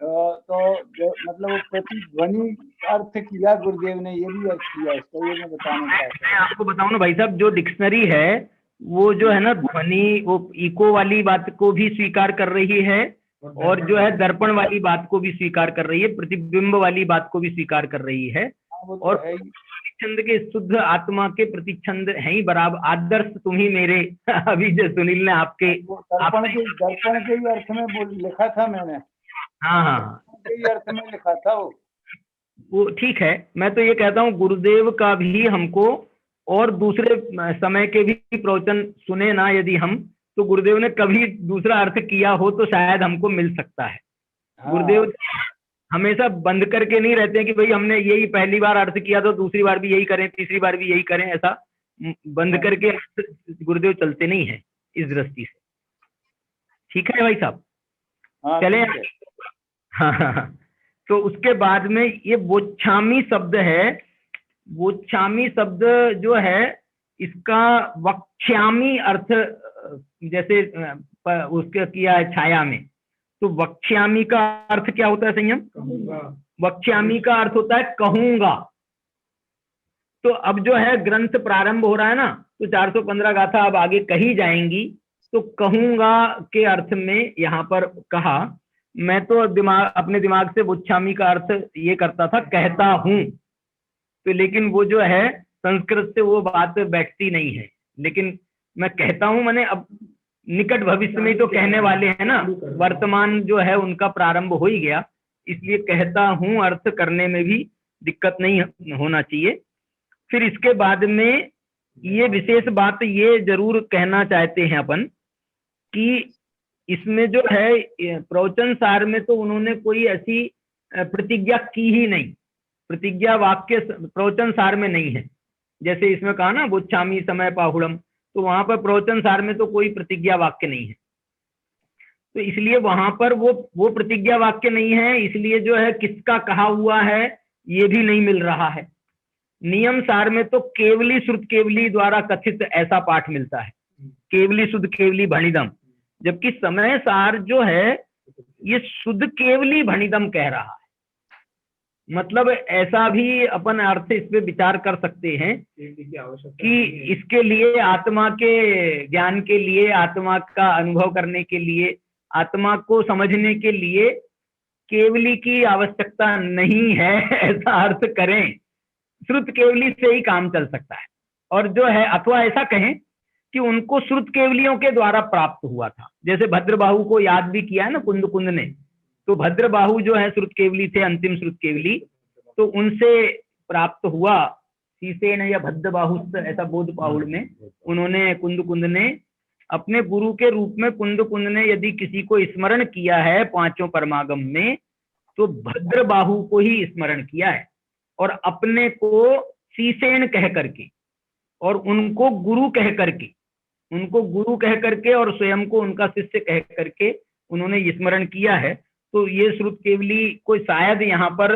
Speaker 4: मतलब वो प्रतिध्वनि अर्थ किया गुरुदेव ने, ये भी अर्थ किया इसका, ये मैं बताना चाहता
Speaker 1: मैं आपको बताऊं ना भाई साहब, जो डिक्शनरी है वो जो है ना ध्वनि, वो इको वाली बात को भी स्वीकार कर रही है और जो है दर्पण वाली बात को भी स्वीकार कर रही है, प्रतिबिंब वाली बात को भी स्वीकार कर रही है।
Speaker 4: हूँ।
Speaker 1: और प्रतिच्छंद के शुद्ध आत्मा के प्रतिच्छंद है ही बराबर। आदर्श तुम ही मेरे अभी जो सुनील ने आपके
Speaker 4: दर्पण के ही अर्थ में लिखा था मैंने।
Speaker 1: हाँ हाँ
Speaker 4: के ही अर्थ में लिखा था
Speaker 1: वो ठीक है। मैं तो ये कहता हूँ गुरुदेव का भी हमको और दूसरे समय के भी प्रवचन सुने ना यदि हम, तो गुरुदेव ने कभी दूसरा अर्थ किया हो तो शायद हमको मिल सकता है।
Speaker 4: हाँ।
Speaker 1: गुरुदेव हमेशा बंद करके नहीं रहते हैं कि भाई हमने यही पहली बार अर्थ किया तो दूसरी बार भी यही करें, तीसरी बार भी यही करें, ऐसा बंद करके गुरुदेव चलते नहीं है इस दृष्टि से। ठीक है भाई साहब?
Speaker 4: हाँ,
Speaker 1: चले। हाँ तो उसके बाद में ये वोच्छामी शब्द है। वोच्छामी शब्द जो है इसका वक्ष्यामी अर्थ जैसे उसके किया है छाया में, तो वक्ष्यामी का अर्थ क्या होता है संयम? वक्ष्यामी का अर्थ होता है कहूंगा। तो अब जो है ग्रंथ प्रारंभ हो रहा है ना, तो 415 गाथा अब आगे कही जाएंगी, तो कहूंगा के अर्थ में यहाँ पर कहा। मैं तो अपने दिमाग से वोच्छामी का अर्थ ये करता था कहता हूं, तो लेकिन वो जो है संस्कृत से वो बात बैठती नहीं है। लेकिन मैं कहता हूं, मैंने अब निकट भविष्य में तो कहने वाले हैं ना, वर्तमान जो है उनका प्रारंभ हो ही गया, इसलिए कहता हूं अर्थ करने में भी दिक्कत नहीं होना चाहिए। फिर इसके बाद में ये विशेष बात ये जरूर कहना चाहते हैं अपन कि इसमें जो है प्रवचन सार में तो उन्होंने कोई ऐसी प्रतिज्ञा की ही नहीं, प्रतिज्ञा वाक्य प्रवचन सार में नहीं है। जैसे इसमें कहा ना वोच्छामी समय पाहुड़म, तो वहां पर प्रवचन सार में तो कोई प्रतिज्ञा वाक्य नहीं है, तो इसलिए वहां पर वो प्रतिज्ञा वाक्य नहीं है, इसलिए जो है किसका कहा हुआ है ये भी नहीं मिल रहा है। नियम सार में तो केवली श्रुत केवली द्वारा कथित ऐसा पाठ मिलता है, केवली शुद्ध केवली भणिदम, जबकि समय सार जो है ये शुद्ध केवली भणिदम कह रहा है। मतलब ऐसा भी अपन अर्थ इस पे विचार कर सकते हैं कि इसके लिए आत्मा के ज्ञान के लिए, आत्मा का अनुभव करने के लिए, आत्मा को समझने के लिए केवली की आवश्यकता नहीं है, ऐसा अर्थ करें। श्रुत केवली से ही काम चल सकता है। और जो है अथवा ऐसा कहें कि उनको श्रुत केवलियों के द्वारा प्राप्त हुआ था, जैसे भद्रबाहु को याद भी किया है ना कुंद कुंद ने, तो भद्रबाहु जो है श्रुत केवली थे, अंतिम श्रुत केवली, तो उनसे प्राप्त हुआ। सीसेन या भद्रबाहु ऐसा बोध पाहुड़ में उन्होंने कुंद कुंद ने अपने गुरु के रूप में, कुंद कुंद ने यदि किसी को स्मरण किया है पांचों परमागम में तो भद्रबाहु को ही स्मरण किया है, और अपने को सीसेन कह करके और उनको गुरु कह करके, उनको गुरु कह करके और स्वयं को उनका शिष्य कह करके उन्होंने स्मरण किया है। तो ये श्रुत केवली को शायद यहाँ पर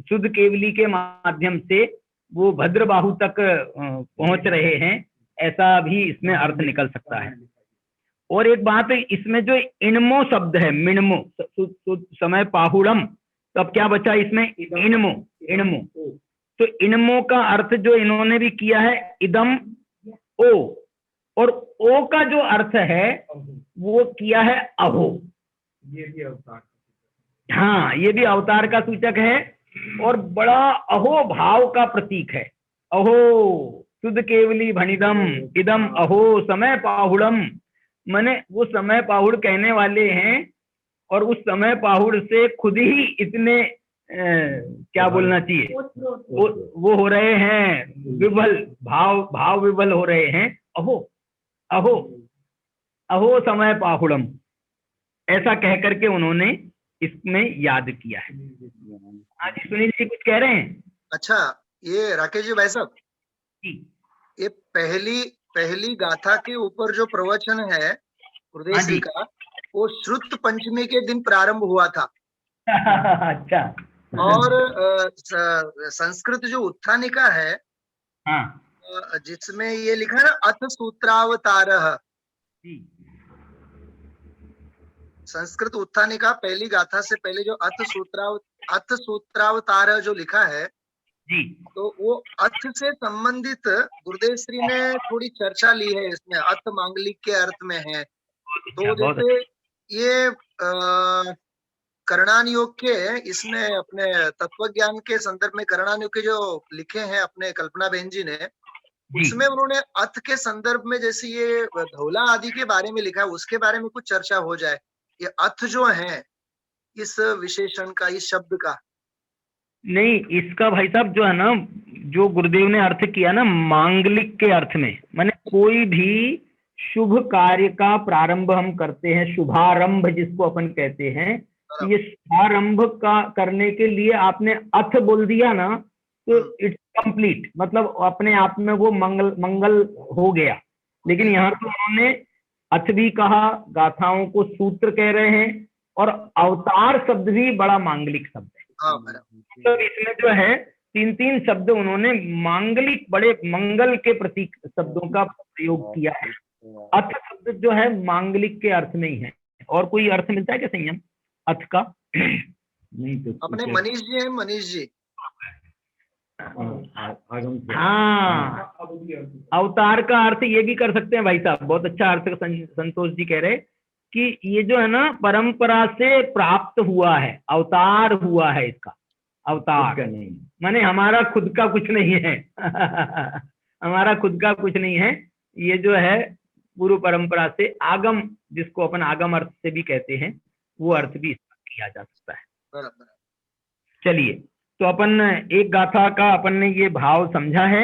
Speaker 1: शुद्ध केवली के माध्यम से वो भद्रबाहु तक पहुंच रहे हैं, ऐसा भी इसमें अर्थ निकल सकता है। और एक बात है, इसमें जो इनमो शब्द है, मिनमो समय पाहुड़म, तो अब क्या बचा इसमें? इनमो। इनमो, तो इनमो का अर्थ जो इन्होंने भी किया है इदम ओ, और ओ का जो अर्थ है वो किया है अहो।
Speaker 8: ये भी अवतार,
Speaker 1: हाँ ये भी अवतार का सूचक है और बड़ा अहो भाव का प्रतीक है। अहो शुद्ध केवली भणिदम इदम अहो समय पाहुड़म, माने वो समय पाहुड़ कहने वाले हैं और उस समय पाहुड़ से खुद ही इतने क्या बोलना चाहिए, वो हो रहे हैं विभल, भाव विभल हो रहे हैं। अहो अहो अहो समय पाहुड़म, ऐसा कह करके उन्होंने इसमें याद किया है। हाँ जी, सुनील जी कुछ कह रहे हैं?
Speaker 7: अच्छा, ये राकेश जी भाई साहब, ये पहली गाथा के ऊपर जो प्रवचन है गुरुदेव का, वो श्रुत पंचमी के दिन प्रारंभ हुआ था।
Speaker 1: अच्छा।
Speaker 7: और संस्कृत जो उत्थानिका है,
Speaker 1: हाँ,
Speaker 7: जिसमें ये लिखा है ना अथ सूत्रावतारः, संस्कृत उत्थानिका पहली गाथा से पहले जो अथ सूत्रावतारः जो लिखा है
Speaker 1: जी,
Speaker 7: तो वो अर्थ से संबंधित गुरुदेव श्री ने थोड़ी चर्चा ली है इसमें, अर्थ मांगलिक के अर्थ में है। तो जैसे ये करणान योग के, इसमें अपने तत्व ज्ञान के संदर्भ में करणान योग के जो लिखे हैं अपने कल्पना बहन जी ने, उसमें उन्होंने अर्थ के संदर्भ में जैसे ये धौला आदि के बारे में लिखा है, उसके बारे में कुछ चर्चा हो जाए। ये अर्थ जो है इस विशेषण का, इस शब्द का,
Speaker 1: नहीं इसका भाई साहब जो है ना, जो गुरुदेव ने अर्थ किया ना मांगलिक के अर्थ में, माने कोई भी शुभ कार्य का प्रारंभ हम करते हैं, शुभारंभ जिसको अपन कहते हैं, ये शुभारंभ का करने के लिए आपने अथ बोल दिया ना तो इट्स कंप्लीट, मतलब अपने आप में वो मंगल हो गया। लेकिन यहाँ तो उन्होंने अथ भी कहा, गाथाओं को सूत्र कह रहे हैं, और अवतार शब्द भी बड़ा मांगलिक शब्द है। तो इसमें जो है तीन शब्द उन्होंने मांगलिक, बड़े मंगल के प्रतीक शब्दों का प्रयोग किया है। अथ शब्द जो है मांगलिक के अर्थ में ही है। और कोई अर्थ मिलता है क्या संयम अथ का?
Speaker 6: नहीं तो
Speaker 7: अपने मनीष जी हैं, मनीष जी।
Speaker 1: हाँ, अवतार का अर्थ ये भी कर सकते हैं भाई साहब, बहुत अच्छा अर्थ संतोष जी कह रहे कि ये जो है ना परंपरा से प्राप्त हुआ है, अवतार हुआ है इसका। अवतार नहीं माने हमारा खुद का कुछ नहीं है हमारा खुद का कुछ नहीं है, ये जो है पूर्व परंपरा से आगम, जिसको अपन आगम अर्थ से भी कहते हैं, वो अर्थ भी इसका किया जा सकता है। चलिए, तो अपन एक गाथा का अपन ने ये भाव समझा है।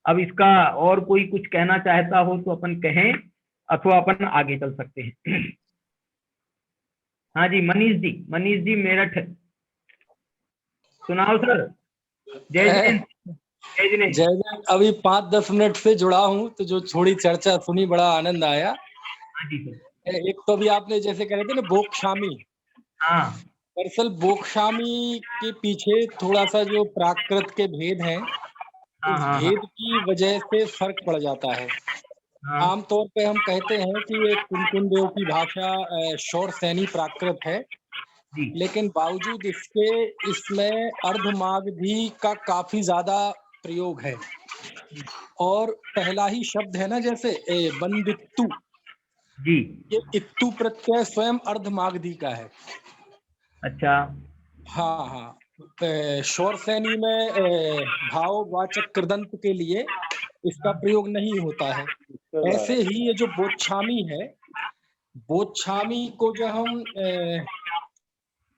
Speaker 1: अब इसका और कोई कुछ कहना चाहता हो तो अपन कहें, अथवा अपन आगे चल सकते हैं। हाँ जी, मनीष जी मेरठ, सुनाओ सर। जय जय।
Speaker 9: अभी 5-10 मिनट से जुड़ा हूँ, तो जो थोड़ी चर्चा सुनी बड़ा आनंद आया।
Speaker 1: हाँ जी सर।
Speaker 9: एक तो अभी आपने जैसे कह रहे थे ना बोक्शामी,
Speaker 1: हाँ,
Speaker 9: दरअसल बोक्शामी के पीछे थोड़ा सा जो प्राकृत के भेद हैं, उस भेद की वजह से फर्क पड़ जाता है। आमतौर पे हम कहते हैं कि ये कुनकुन देव की भाषा शौर सैनी प्राकृत है, लेकिन बावजूद इसके इसमें अर्धमागधी का काफी ज्यादा प्रयोग है। और पहला ही शब्द है ना, जैसे बंदित्तु
Speaker 1: जी,
Speaker 9: ये इत्तु प्रत्यय स्वयं अर्धमागधी का है। अच्छा, हाँ, शौर सैनी में भाववाचक कृदंत के लिए इसका प्रयोग नहीं होता है। ऐसे ही ये जो बोच्छामी है, बोच्छामी को जो हम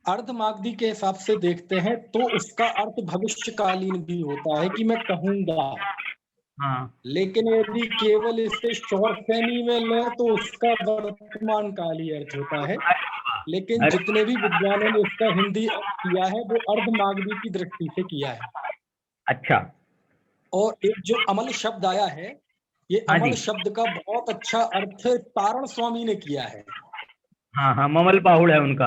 Speaker 9: अर्धमागधी के हिसाब से देखते हैं तो उसका अर्थ भविष्यकालीन भी होता है कि मैं कहूंगा। लेकिन यदि केवल इसे शौर सैनी में लें तो उसका वर्तमान काली अर्थ होता है। लेकिन जितने भी विद्वानों ने इसका हिंदी अर्थ किया है वो अर्धमागधी की दृष्टि से किया है। अच्छा। और एक जो अमल शब्द आया है, ये अमल शब्द का बहुत अच्छा अर्थ तारण स्वामी ने किया है। हाँ, ममल पाहुड़ है उनका।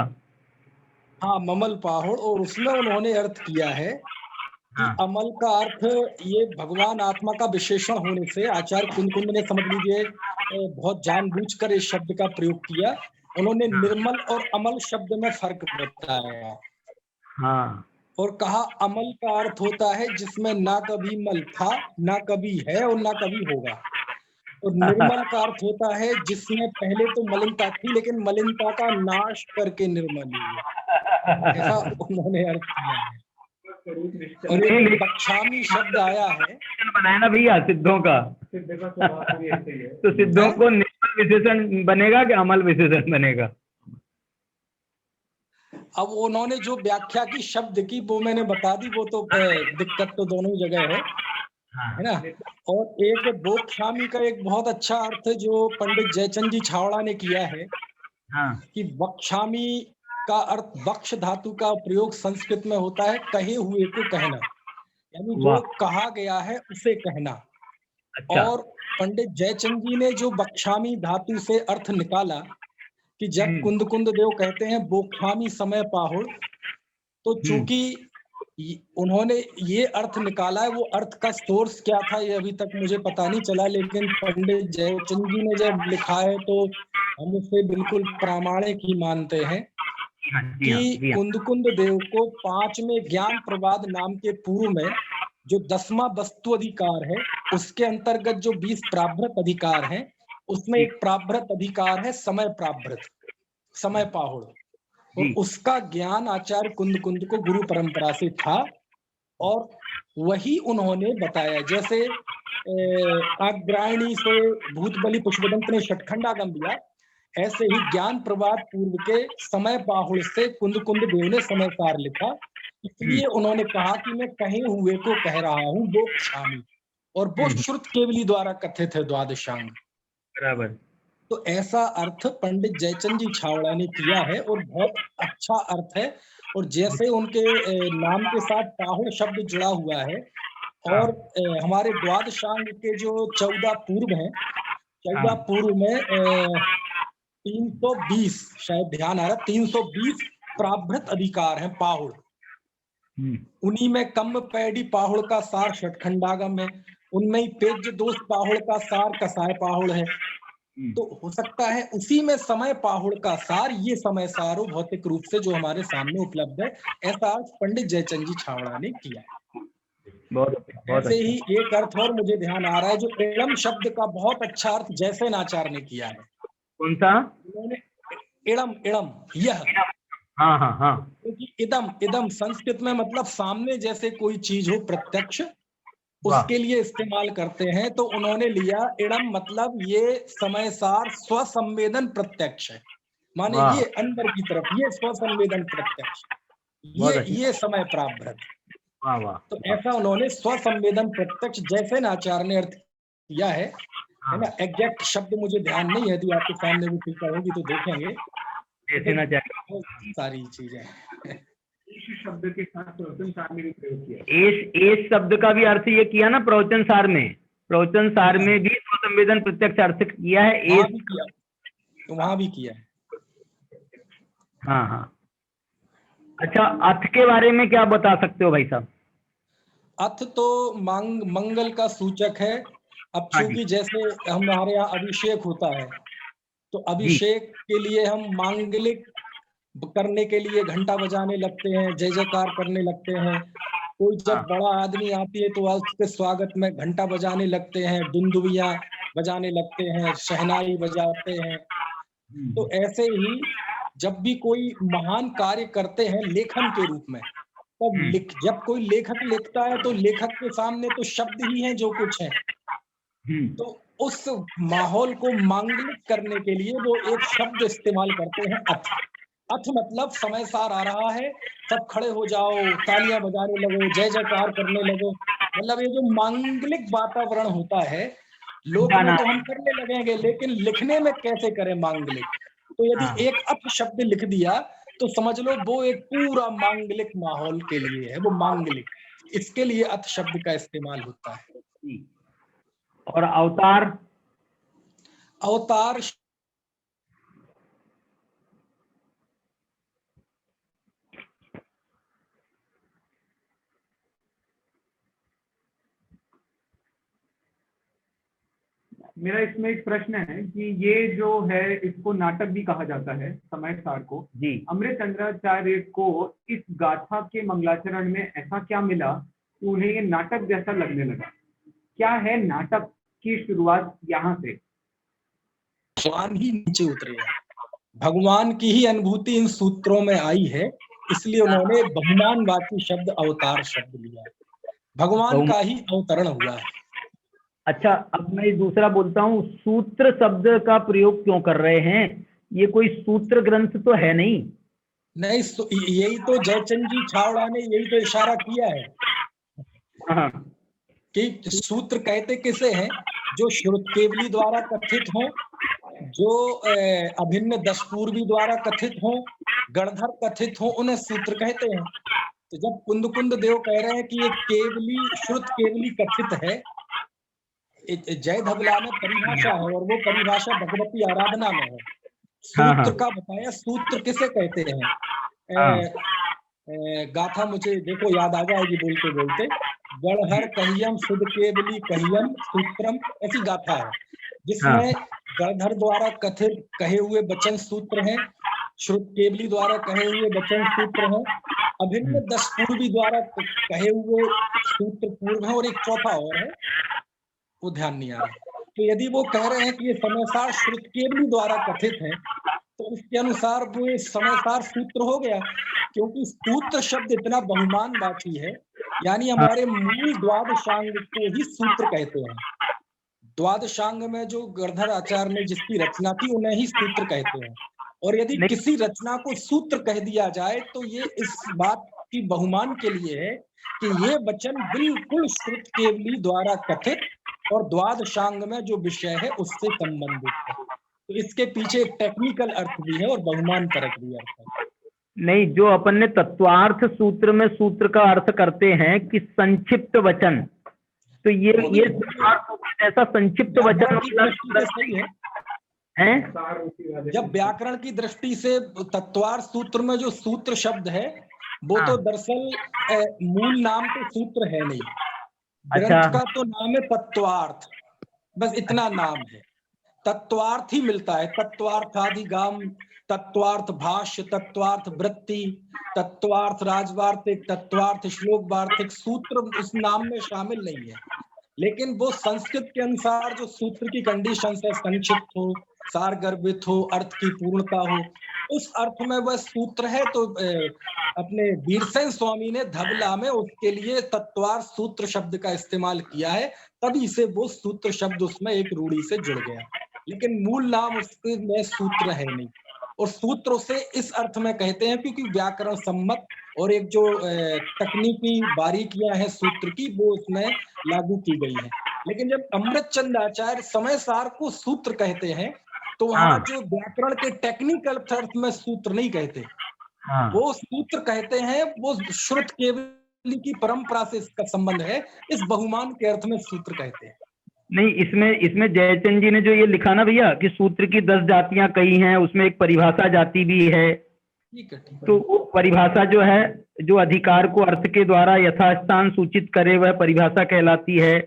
Speaker 9: हाँ, ममल पाहुड़, और उसमें उन्होंने अर्थ किया है कि अमल का अर्थ ये भगवान आत्मा का विशेषण होने से आचार्य कुनकुन ने, समझ लीजिए, बहुत जानबूझकर इस शब्द का प्रयोग किया। उन्होंने निर्मल और अमल शब्द में फर्क बताया। और कहा अमल का अर्थ होता है जिसमें ना कभी मल था, ना कभी है और ना कभी होगा। और निर्मल का अर्थ होता है जिसमें पहले तो मलिनता थी लेकिन मलिनता का नाश करके निर्मल हुआ। ऐसा उन्होंने अर्थ किया है। और एक बक्षामी शब्द आया है, बनाया ना भैया सिद्धों का, तो सिद्धों को निर्मल विशेषण बनेगा कि अमल विशेषण बनेगा? अब उन्होंने जो व्याख्या की शब्द की वो मैंने बता दी, वो तो दिक्कत तो दोनों जगह है ना। और एक बोक्षामी का एक बहुत अच्छा अर्थ जो पंडित जयचंद जी छावड़ा ने किया है कि वक्षामी का अर्थ वक्ष धातु का प्रयोग संस्कृत में होता है कहे हुए को कहना, यानी जो कहा गया है उसे कहना।
Speaker 1: अच्छा।
Speaker 9: और पंडित जयचंद जी ने जो वक्षामी धातु से अर्थ निकाला कि जब कुंद कुंद देव कहते हैं बोक्षामी समय पाहुड़, तो चूंकि उन्होंने ये अर्थ निकाला है, वो अर्थ का सोर्स क्या था ये अभी तक मुझे पता नहीं चला, लेकिन पंडित जयचंद जी ने जब लिखा है तो हम उसे बिल्कुल प्रामाणिक ही मानते हैं कि कुंद कुंद देव को 5वें ज्ञान प्रवाद नाम के पूर्व में जो 10वां वस्तु अधिकार है उसके अंतर्गत जो 20 प्राभृत अधिकार हैं, उसमें एक प्राभृत अधिकार है समय प्राभृत, समय पाहुड़, और उसका ज्ञान आचार्य कुंद कुंद को गुरु परंपरा से था और वही उन्होंने बताया। जैसे अग्रायणी से भूतबली पुष्पदंत ने षटखंडागम दिया, ऐसे ही ज्ञान प्रवाद पूर्व के समय पाहुड़ से कुंद कुंद देव ने समय सार लिखा। इसलिए उन्होंने कहा कि मैं कहे हुए को कह रहा हूँ बोक्षामी, और वो श्रुत केवली द्वारा कथित है द्वादशांग।
Speaker 1: बराबर।
Speaker 9: तो ऐसा अर्थ पंडित जयचंद जी छावड़ा ने किया है और बहुत अच्छा अर्थ है। और जैसे उनके नाम के साथ पाहुड़ शब्द जुड़ा हुआ है और हमारे द्वादशांग के जो 14 पूर्व हैं, 14 पूर्व में 320 शायद ध्यान आ रहा, 320 प्राभृत अधिकार हैं पाहुड़। उन्हीं में कम पैडी पाहुड़ का सार षटखंडागम है, उनमें ही पेज दोष पाहुड़ का सार कसाय पाहुड़ है। तो हो सकता है उसी में समय पाहुड़ का सार ये समय सारो भौतिक रूप से जो हमारे सामने उपलब्ध है, ऐसा अर्थ पंडित जयचंद जी छावड़ा ने किया है। बहुत ऐसे ही एक अर्थ और मुझे ध्यान आ रहा है, जो इड़म शब्द का बहुत अच्छा अर्थ जैसे नाचार ने किया है।
Speaker 1: कौन सा?
Speaker 9: इड़म, इड़म, यह।
Speaker 1: हाँ हाँ हाँ।
Speaker 9: क्योंकि इदम, इदम संस्कृत में मतलब सामने जैसे कोई चीज हो प्रत्यक्ष, उसके लिए इस्तेमाल करते हैं। तो उन्होंने लिया इड़म मतलब ये समय सार स्वसंवेदन प्रत्यक्ष है, माने ये अंदर की तरफ, ये स्वसंवेदन प्रत्यक्ष, ये समय प्राभृत। तो ऐसा उन्होंने स्वसंवेदन प्रत्यक्ष जैसे नाचार ने अर्थ किया है ना। एग्जैक्ट शब्द मुझे ध्यान नहीं है, यदि आपके सामने वो टीका होगी तो देखेंगे। सारी चीजें
Speaker 8: शब्द के साथ प्रवचन सार में भी प्रयोग किया।
Speaker 1: एस शब्द का भी अर्थ ये किया ना प्रवचन सार में, प्रवचन सार में भी स्वसंवेदन प्रत्यक्ष अर्थ किया है, एस
Speaker 9: तो वहां भी किया है।
Speaker 1: हाँ हाँ। अच्छा, अथ के बारे में क्या बता सकते हो भाई साहब?
Speaker 9: अथ तो मंगल का सूचक है। अब चूंकि जैसे हमारे यहाँ अभिषेक होता है, तो अभिषेक के लिए हम मांगलिक करने के लिए घंटा बजाने लगते हैं, जय जयकार करने लगते हैं। कोई जब बड़ा आदमी आती है तो उसके स्वागत में घंटा बजाने लगते हैं, दुंदुबियां बजाने लगते हैं, शहनाई बजाते हैं। तो ऐसे ही जब भी कोई महान कार्य करते हैं लेखन के रूप में, तब जब कोई लेखक लिखता है तो लेखक के सामने तो शब्द ही हैं जो कुछ है, तो उस माहौल को मांगलिक करने के लिए वो एक शब्द इस्तेमाल करते हैं, अथ। अथ मतलब समय सार आ रहा है, सब खड़े हो जाओ, तालियां बजाने लगो, जय जयकार करने लगो। मतलब ये जो मांगलिक वातावरण होता है, लोक में तो हम करने लगेंगे, लेकिन लिखने में कैसे करें मांगलिक? तो यदि एक अथ शब्द लिख दिया तो समझ लो वो एक पूरा मांगलिक माहौल के लिए है, वो मांगलिक, इसके लिए अथ शब्द का इस्तेमाल होता है।
Speaker 1: और अवतार?
Speaker 9: अवतार
Speaker 8: मेरा इसमें एक प्रश्न है कि ये जो है इसको नाटक भी कहा जाता है, समय सार को जी। अमृतचंद्राचार्य को इस गाथा के मंगलाचरण में ऐसा क्या मिला कि उन्हें ये नाटक जैसा लगने लगा? क्या है नाटक की शुरुआत यहाँ से?
Speaker 9: भगवान ही नीचे उतरे हैं, भगवान की ही अनुभूति इन सूत्रों में आई है, इसलिए उन्होंने बहुमानवाची शब्द अवतार शब्द लिया, भगवान का ही अवतरण हुआ है।
Speaker 1: अच्छा, अब मैं दूसरा बोलता हूँ, सूत्र शब्द का प्रयोग क्यों कर रहे हैं? ये कोई सूत्र ग्रंथ तो है नहीं।
Speaker 9: नहीं, यही तो जयचंद जी छावड़ा ने यही तो इशारा किया है कि सूत्र कहते किसे हैं, जो श्रुत केवली द्वारा कथित हो, जो अभिन्न दशपूर्वी द्वारा कथित हो, गणधर कथित हो, उन्हें सूत्र कहते हैं। तो जब कुंद कुंद देव कह रहे हैं कि ये केवली श्रुत केवली कथित है, जय धबला में परिभाषा है और वो परिभाषा भगवती आराधना में है। सूत्र का बताया, सूत्र किसे कहते हैं? गाथा मुझे देखो याद आ जाएगी बोलते बोलते, गणहर कहियम सुध केवली कहियम सूत्रम, ऐसी गाथा है जिसमें गणधर द्वारा कथित कहे हुए वचन सूत्र हैं, श्रुत केवली द्वारा कहे हुए वचन सूत्र हैं, अभिन्न दशपूर्वी द्वारा कहे हुए सूत्र पूर्व है, और एक चौथा और है, वो ध्यान नहीं आ रहा। तो यदि वो कह रहे हैं कि ये समयसार श्रुत केवली द्वारा कथित है, तो इसके अनुसार वो समयसार सूत्र हो गया, क्योंकि सूत्र शब्द इतना बहुमानवाची है, यानी हमारे मूल द्वादशांग को ही सूत्र कहते हैं। द्वादशांग में जो गणधर आचार्य ने जिसकी रचना की उन्हें ही सूत्र कहते हैं, और यदि किसी रचना को सूत्र कह दिया जाए तो ये इस बात की बहुमान के लिए है कि ये वचन बिल्कुल श्रुत केवली द्वारा कथित और द्वादशांग में जो विषय है उससे संबंधित है। तो इसके पीछे एक टेक्निकल अर्थ भी है और बहुमान परक भी अर्थ है।
Speaker 5: नहीं, जो अपन ने तत्वार्थ सूत्र में सूत्र का अर्थ करते हैं कि संक्षिप्त वचन, तो ये ऐसा संक्षिप्त वचन
Speaker 9: सही है। जब व्याकरण की दृष्टि से तत्वार्थ सूत्र में जो सूत्र शब्द है वो तो दरअसल मूल नाम तो सूत्र है नहीं, ग्रंथ का तो नाम है तत्वार्थ, बस इतना नाम है, तत्वार्थ ही मिलता है। तत्वार्थाधिगाम, तत्वार्थ भाष्य, तत्वार्थ वृत्ति, तत्वार्थ राजवार्तिक, तत्वार्थ श्लोक वार्तिक, सूत्र उस नाम में शामिल नहीं है। लेकिन वो संस्कृत के अनुसार जो सूत्र की कंडीशन है, संक्षिप्त हो, सारगर्भित हो, अर्थ की पूर्णता हो, उस अर्थ में वह सूत्र है। तो अपने वीरसेन स्वामी ने धबला में उसके लिए तत्वार्थ सूत्र शब्द का इस्तेमाल किया है, तभी से वो सूत्र शब्द उसमें एक रूढ़ी से जुड़ गया, लेकिन मूल नाम उसके में सूत्र है नहीं। और सूत्र उसे इस अर्थ में कहते हैं क्योंकि व्याकरण सम्मत और एक जो तकनीकी बारीकियां हैं सूत्र की वो उसमें लागू की गई है। लेकिन जब अमृतचंद आचार्य समयसार को सूत्र कहते हैं तो वहां जो व्याकरण के टेक्निकल अर्थ में सूत्र नहीं कहते, वो सूत्र कहते हैं, वो श्रुत केवली की परंपरा से इसका संबंध है, इस बहुमान के अर्थ में सूत्र कहते हैं।
Speaker 5: नहीं, इसमें जयचंद जी ने जो ये लिखा ना भैया कि सूत्र की 10 जातियां कई हैं, उसमें एक परिभाषा जाति भी है। तो वो परिभाषा जो है, जो अधिकार को अर्थ के द्वारा यथास्थान सूचित करे, वह परिभाषा कहलाती है।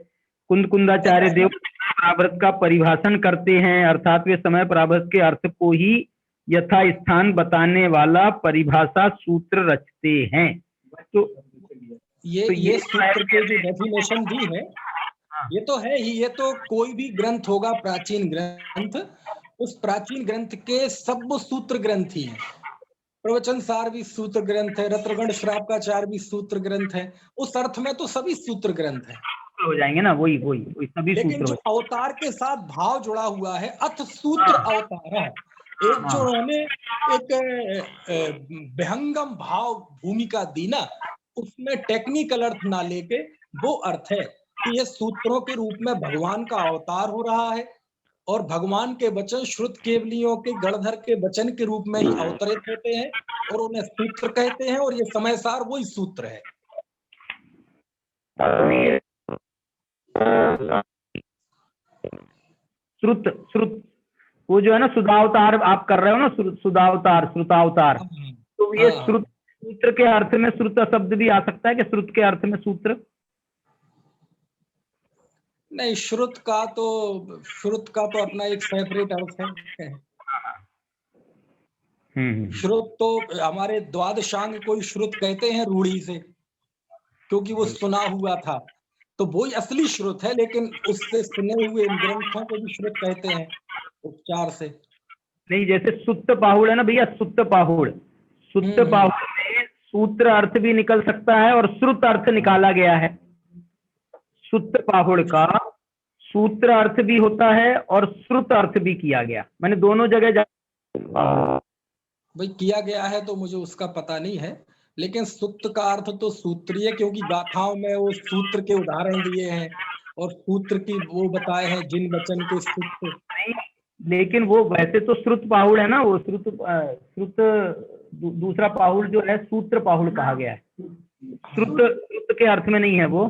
Speaker 5: कुंदाचार्य देव पराभृत का परिभाषण करते हैं, अर्थात वे समय पराभृत के अर्थ को ही यथास्थान बताने वाला परिभाषा सूत्र रचते हैं। तो
Speaker 9: ये सूत्र के जो डेफिनेशन दी है ये तो है ही, ये तो कोई भी ग्रंथ होगा प्राचीन ग्रंथ, उस प्राचीन ग्रंथ के सब सूत्र ग्रंथ ही हैं। प्रवचन सार भी सूत्र ग्रंथ है, रत्रगण श्रावकाचार भी सूत्र ग्रंथ है, उस अर्थ में तो सभी सूत्र ग्रंथ है,
Speaker 5: हो जाएंगे ना, वही सभी सूत्र।
Speaker 9: लेकिन जो अवतार के साथ भाव जुड़ा हुआ है, अथ सूत्र अवतार है, एक जो उन्होंने एक विहंगम भाव भूमिका दी ना, उसमें टेक्निकल अर्थ ना लेके वो अर्थ है कि ये सूत्रों के रूप में भगवान का अवतार हो रहा है और भगवान के वचन श्रुत केवलियों के गणधर के वचन के रूप में ही अवतरित होते हैं और उन्हें सूत्र कहते हैं, और ये समयसार वही सूत्र है।
Speaker 5: श्रुत वो जो है ना, सुधावतार आप कर रहे हो ना, सुधावतार श्रुतावतार, तो ये श्रुत सूत्र के अर्थ में श्रुत शब्द भी आ सकता है कि श्रुत के अर्थ में सूत्र?
Speaker 9: नहीं, श्रुत का तो अपना एक सेपरेट अर्थ है। श्रुत तो हमारे द्वादशांग को ही श्रुत कहते हैं रूढ़ी से, क्योंकि वो सुना हुआ था, तो वही असली श्रुत है, लेकिन उससे सुने हुए इन ग्रंथों को भी श्रुत कहते हैं उपचार से।
Speaker 5: नहीं, जैसे सुत्त पाहुड़ है ना भैया, सुत्त पाहुड़ में सूत्र अर्थ भी निकल सकता है और श्रुत अर्थ निकाला गया है। सुत्त पाहुड़ का सूत्र अर्थ भी होता है और श्रुत अर्थ भी किया गया, मैंने दोनों जगह
Speaker 9: भाई किया गया है तो मुझे उसका पता नहीं है, लेकिन सूत्र का अर्थ तो सूत्रीय, क्योंकि गाथाओं में वो सूत्र के उदाहरण दिए हैं और सूत्र की वो बताए हैं जिन वचन के सूत्र।
Speaker 5: लेकिन वो वैसे तो श्रुत पाहुड़ है ना, वो दूसरा पाहुड़ जो है सूत्र पाहुड़ कहा गया है, श्रुत के अर्थ में नहीं है वो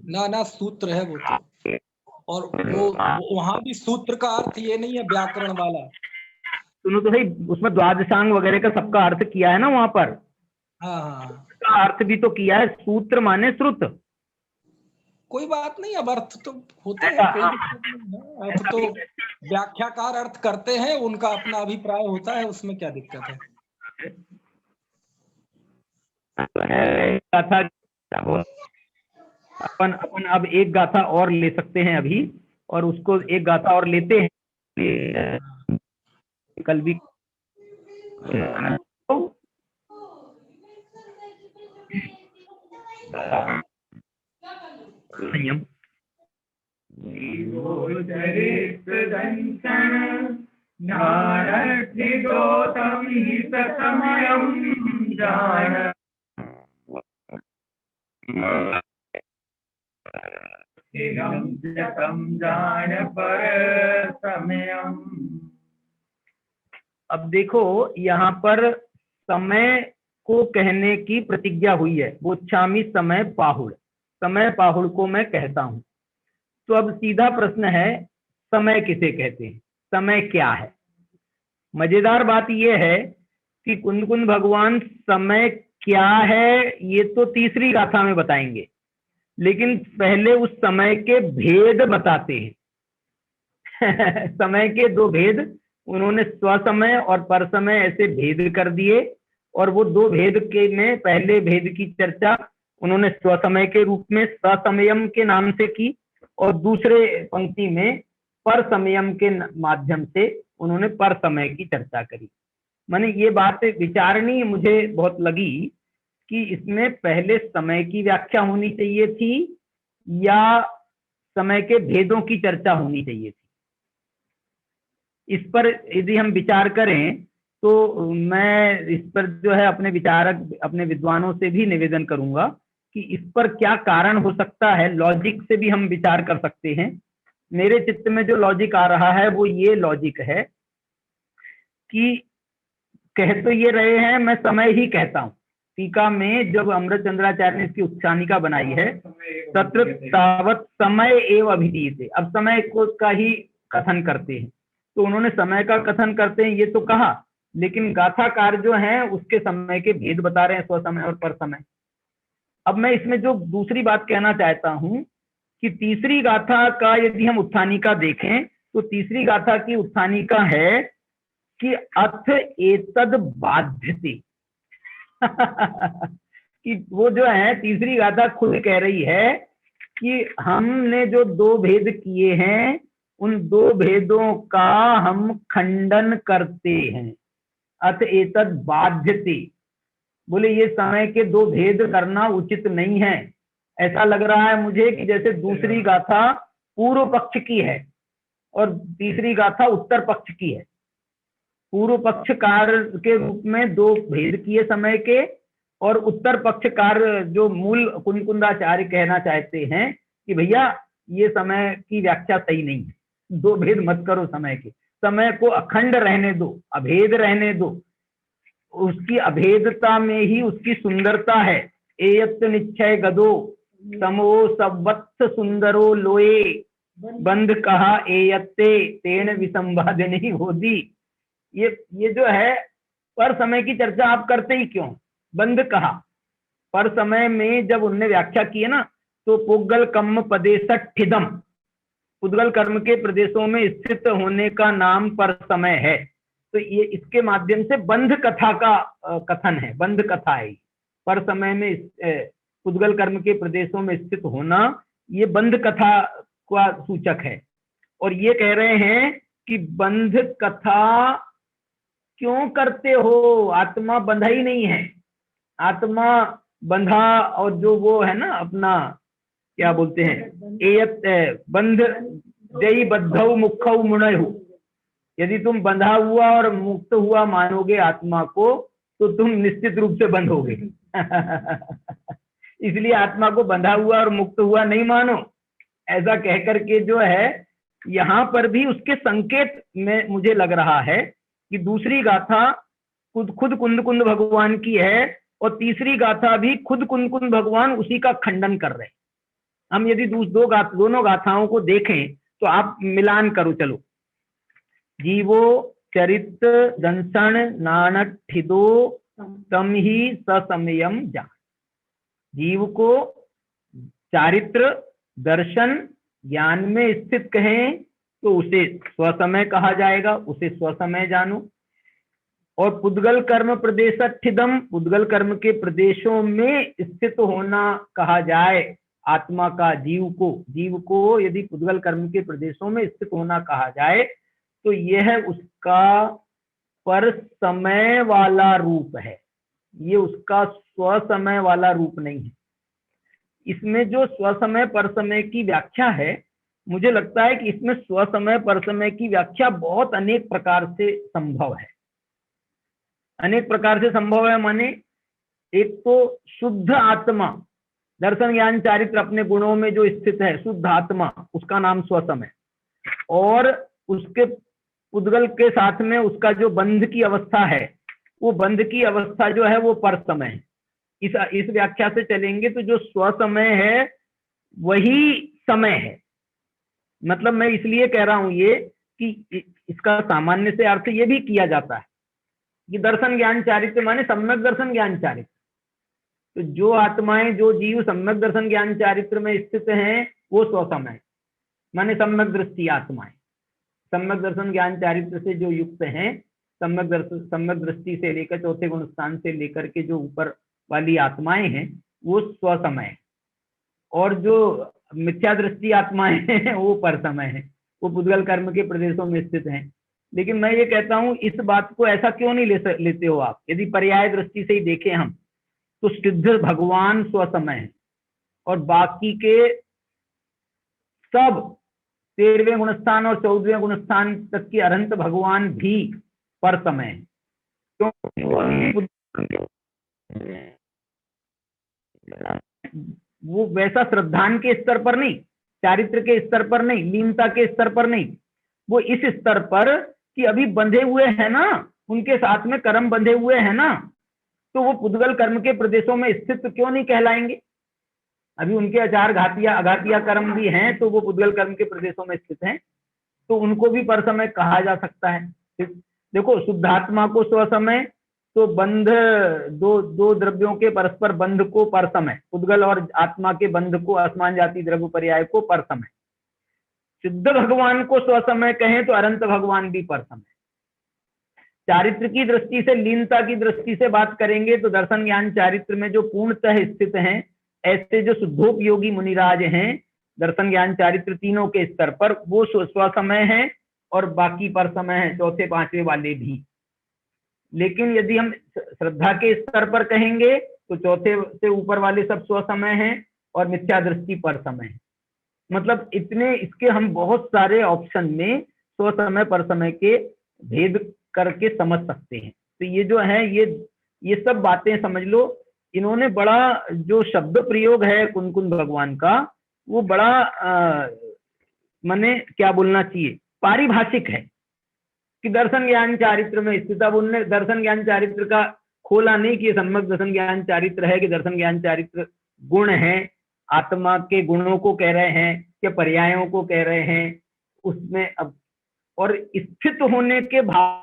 Speaker 9: ना सूत्र है वो तो। और वो वहां भी सूत्र का अर्थ ये नहीं है व्याकरण वाला।
Speaker 5: सुनो तो भाई, उसमें द्वादशांग वगैरह का सबका अर्थ किया है ना वहां पर।
Speaker 9: हाँ,
Speaker 5: उसका अर्थ भी तो किया है, सूत्र माने श्रुत।
Speaker 9: कोई बात नहीं, अब अर्थ तो होते हैं, कोई दिक्कत नहीं है। अर्थ तो व्याख्याकार अर्थ करते हैं, उनका अपना अभिप्राय होता है, उसमें क्या दिक्कत है।
Speaker 5: अपन अब एक गाथा और ले सकते हैं अभी, और उसको एक गाथा और लेते हैं कल भी। संयम अब देखो यहाँ पर समय को कहने की प्रतिज्ञा हुई है, वो छामी समय पाहुड़, समय पाहुड़ को मैं कहता हूं। तो अब सीधा प्रश्न है, समय किसे कहते हैं, समय क्या है। मजेदार बात यह है कि कुंद भगवान समय क्या है ये तो तीसरी गाथा में बताएंगे, लेकिन पहले उस समय के भेद बताते हैं। समय के दो भेद उन्होंने स्वसमय और परसमय ऐसे भेद कर दिए, और वो दो भेद के में पहले भेद की चर्चा उन्होंने स्वसमय के रूप में ससमयम के नाम से की, और दूसरे पंक्ति में परसमयम के माध्यम से उन्होंने परसमय की चर्चा करी। माने ये बात विचारणीय मुझे बहुत लगी कि इसमें पहले समय की व्याख्या होनी चाहिए थी या समय के भेदों की चर्चा होनी चाहिए थी। इस पर यदि हम विचार करें तो मैं इस पर जो है अपने विचारक, अपने विद्वानों से भी निवेदन करूंगा कि इस पर क्या कारण हो सकता है। लॉजिक से भी हम विचार कर सकते हैं। मेरे चित्त में जो लॉजिक आ रहा है वो ये लॉजिक है कि कह तो ये रहे हैं, मैं समय ही कहता हूँ। टीका में जब अमृतचंद्राचार्य ने इसकी उत्सानिका बनाई है, तत्र तावत समय एवं अभिधीयते, अब समय को का ही कथन करते हैं, तो उन्होंने समय का कथन करते हैं ये तो कहा, लेकिन गाथाकार जो हैं उसके समय के भेद बता रहे हैं, स्वसमय और परसमय। अब मैं इसमें जो दूसरी बात कहना चाहता हूं कि तीसरी गाथा का यदि हम उत्थानिका देखें तो तीसरी गाथा की उत्थानिका है कि अथ एतद बाध्यते। कि वो जो है तीसरी गाथा खुद कह रही है कि हमने जो दो भेद किए हैं उन दो भेदों का हम खंडन करते हैं। अथ एतद बाध्यते, बोले ये समय के दो भेद करना उचित नहीं है। ऐसा लग रहा है मुझे कि जैसे दूसरी गाथा पूर्व पक्ष की है और तीसरी गाथा उत्तर पक्ष की है। पूर्व पक्षकार के रूप में दो भेद किए समय के, और उत्तर पक्षकार जो मूल कुंदाचार्य कहना चाहते हैं कि भैया ये समय की व्याख्या सही नहीं है, दो भेद मत करो समय के, समय को अखंड रहने दो, अभेद रहने दो। उसकी अभेदता में ही उसकी सुंदरता है। एयत निश्चय गदो समो सवत्स सुंदरो लोए, बंध कहा एयत्ते तेन विसंवादिनी होदी। ये जो है पर समय की चर्चा आप करते ही क्यों, बंध कहा। पर समय में जब उनने व्याख्या की है ना, तो पुग्गल कम्म पदेशठिदम, पुद्गल कर्म के प्रदेशों में स्थित होने का नाम पर समय है। तो ये इसके माध्यम से बंध कथा का कथन है, बंध कथा है। पर समय में पुद्गल कर्म के प्रदेशों में स्थित होना ये बंध कथा का सूचक है। और ये कह रहे हैं कि बंध कथा क्यों करते हो, आत्मा बंधा ही नहीं है। आत्मा बंधा, और जो वो है ना अपना क्या बोलते हैं, एयत बंध जय बद्धौ मुखौ मुणयु, यदि तुम बंधा हुआ और मुक्त हुआ मानोगे आत्मा को तो तुम निश्चित रूप से बंधोगे। इसलिए आत्मा को बंधा हुआ और मुक्त हुआ नहीं मानो, ऐसा कह करके जो है यहाँ पर भी उसके संकेत में मुझे लग रहा है कि दूसरी गाथा खुद कुंद कुंद भगवान की है और तीसरी गाथा भी खुद कुंद कुंद भगवान उसी का खंडन कर रहे हैं। हम यदि दोनों गाथाओं को देखें तो आप मिलान करो चलो। जीवो चरित दंसन नानठिदो तम ही ससमयम जान। जीव को चारित्र दर्शन ज्ञान में स्थित कहें तो उसे स्वसमय कहा जाएगा, उसे स्वसमय जानो। और पुद्गल कर्म प्रदेशठिदम, पुद्गल कर्म के प्रदेशों में स्थित होना कहा जाए आत्मा का, जीव को यदि पुद्गल कर्म के प्रदेशों में स्थित होना कहा जाए तो यह उसका पर समय वाला रूप है, ये उसका स्वसमय वाला रूप नहीं है। इसमें जो स्वसमय पर समय की व्याख्या है, मुझे लगता है कि इसमें स्वसमय पर समय की व्याख्या बहुत अनेक प्रकार से संभव है। अनेक प्रकार से संभव है माने एक तो शुद्ध आत्मा, दर्शन ज्ञान चारित्र अपने गुणों में जो स्थित है, शुद्ध आत्मा, उसका नाम स्वसमय, और उसके पुद्गल के साथ में उसका जो बंध की अवस्था है, वो बंध की अवस्था जो है वो पर समय है। इस व्याख्या से चलेंगे तो जो स्वसमय है वही समय है। मतलब मैं इसलिए कह रहा हूं ये कि इसका सामान्य से अर्थ ये भी किया जाता है कि दर्शन ज्ञान चारित्र माने सम्यक दर्शन ज्ञान चारित्र। तो जो आत्माएं, जो जीव सम्यक दर्शन ज्ञान चारित्र में स्थित हैं वो स्वसमय माने सम्यक दृष्टि आत्माएं। सम्यक दर्शन ज्ञान चारित्र से जो युक्त हैं, सम्यक दृष्टि से लेकर चौथे गुण स्थान से लेकर के जो ऊपर वाली आत्माएं हैं वो स्वसमय, और जो मिथ्या दृष्टि आत्माएं हैं वो पर समय है, वो पुद्गल कर्म के प्रदेशों में स्थित हैं। लेकिन मैं ये कहता हूं इस बात को ऐसा क्यों नहीं लेते हो आप। यदि पर्याय दृष्टि से ही देखें हम तो सिद्ध भगवान स्वसमय है और बाकी के सब 13वें गुणस्थान और 14वें गुणस्थान तक के अनंत भगवान भी पर समय है। वो वैसा श्रद्धान के स्तर पर नहीं, चारित्र के स्तर पर नहीं, लीनता के स्तर पर नहीं, वो इस स्तर पर कि अभी बंधे हुए हैं ना, उनके साथ में कर्म बंधे हुए हैं ना, तो वो पुद्गल कर्म के प्रदेशों में स्थित क्यों नहीं कहलाएंगे। अभी उनके आचार अघातिया कर्म भी हैं तो वो पुद्गल कर्म के प्रदेशों में स्थित हैं, तो उनको भी पर समय कहा जा सकता है। देखो शुद्धात्मा को स्वसमय, तो बंध दो द्रव्यों के परस्पर बंध को पर समय, पुद्गल और आत्मा के बंध को असमान जाति द्रव्य पर्याय को पर समय। सिद्ध भगवान को स्वसमय कहें तो अनंत भगवान भी पर समय। चारित्र की दृष्टि से, लीनता की दृष्टि से बात करेंगे तो दर्शन ज्ञान चारित्र में जो पूर्णतः स्थित हैं, ऐसे जो शुद्धोपयोगी मुनिराज हैं दर्शन ज्ञान चारित्र तीनों के स्तर पर, वो स्वसमय है और बाकी पर समय है, चौथे पांचवे वाले भी। लेकिन यदि हम श्रद्धा के स्तर पर कहेंगे तो चौथे से ऊपर वाले सब स्वसमय हैं और मिथ्या दृष्टि पर समय है। मतलब इतने इसके हम बहुत सारे ऑप्शन में स्वसमय पर समय के भेद करके समझ सकते हैं। तो ये जो है ये सब बातें समझ लो। इन्होंने बड़ा जो शब्द प्रयोग है कुंद भगवान का, वो बड़ा माने क्या बोलना चाहिए, पारिभाषिक है कि दर्शन ज्ञान चारित्र में स्थित। अब उनने दर्शन ज्ञान चारित्र का खोला नहीं कि सम्यक दर्शन ज्ञान चारित्र है, कि दर्शन ज्ञान चारित्र गुण है, आत्मा के गुणों को कह रहे हैं या पर्यायों को कह रहे हैं उसमें। अब और स्थित होने के भाव,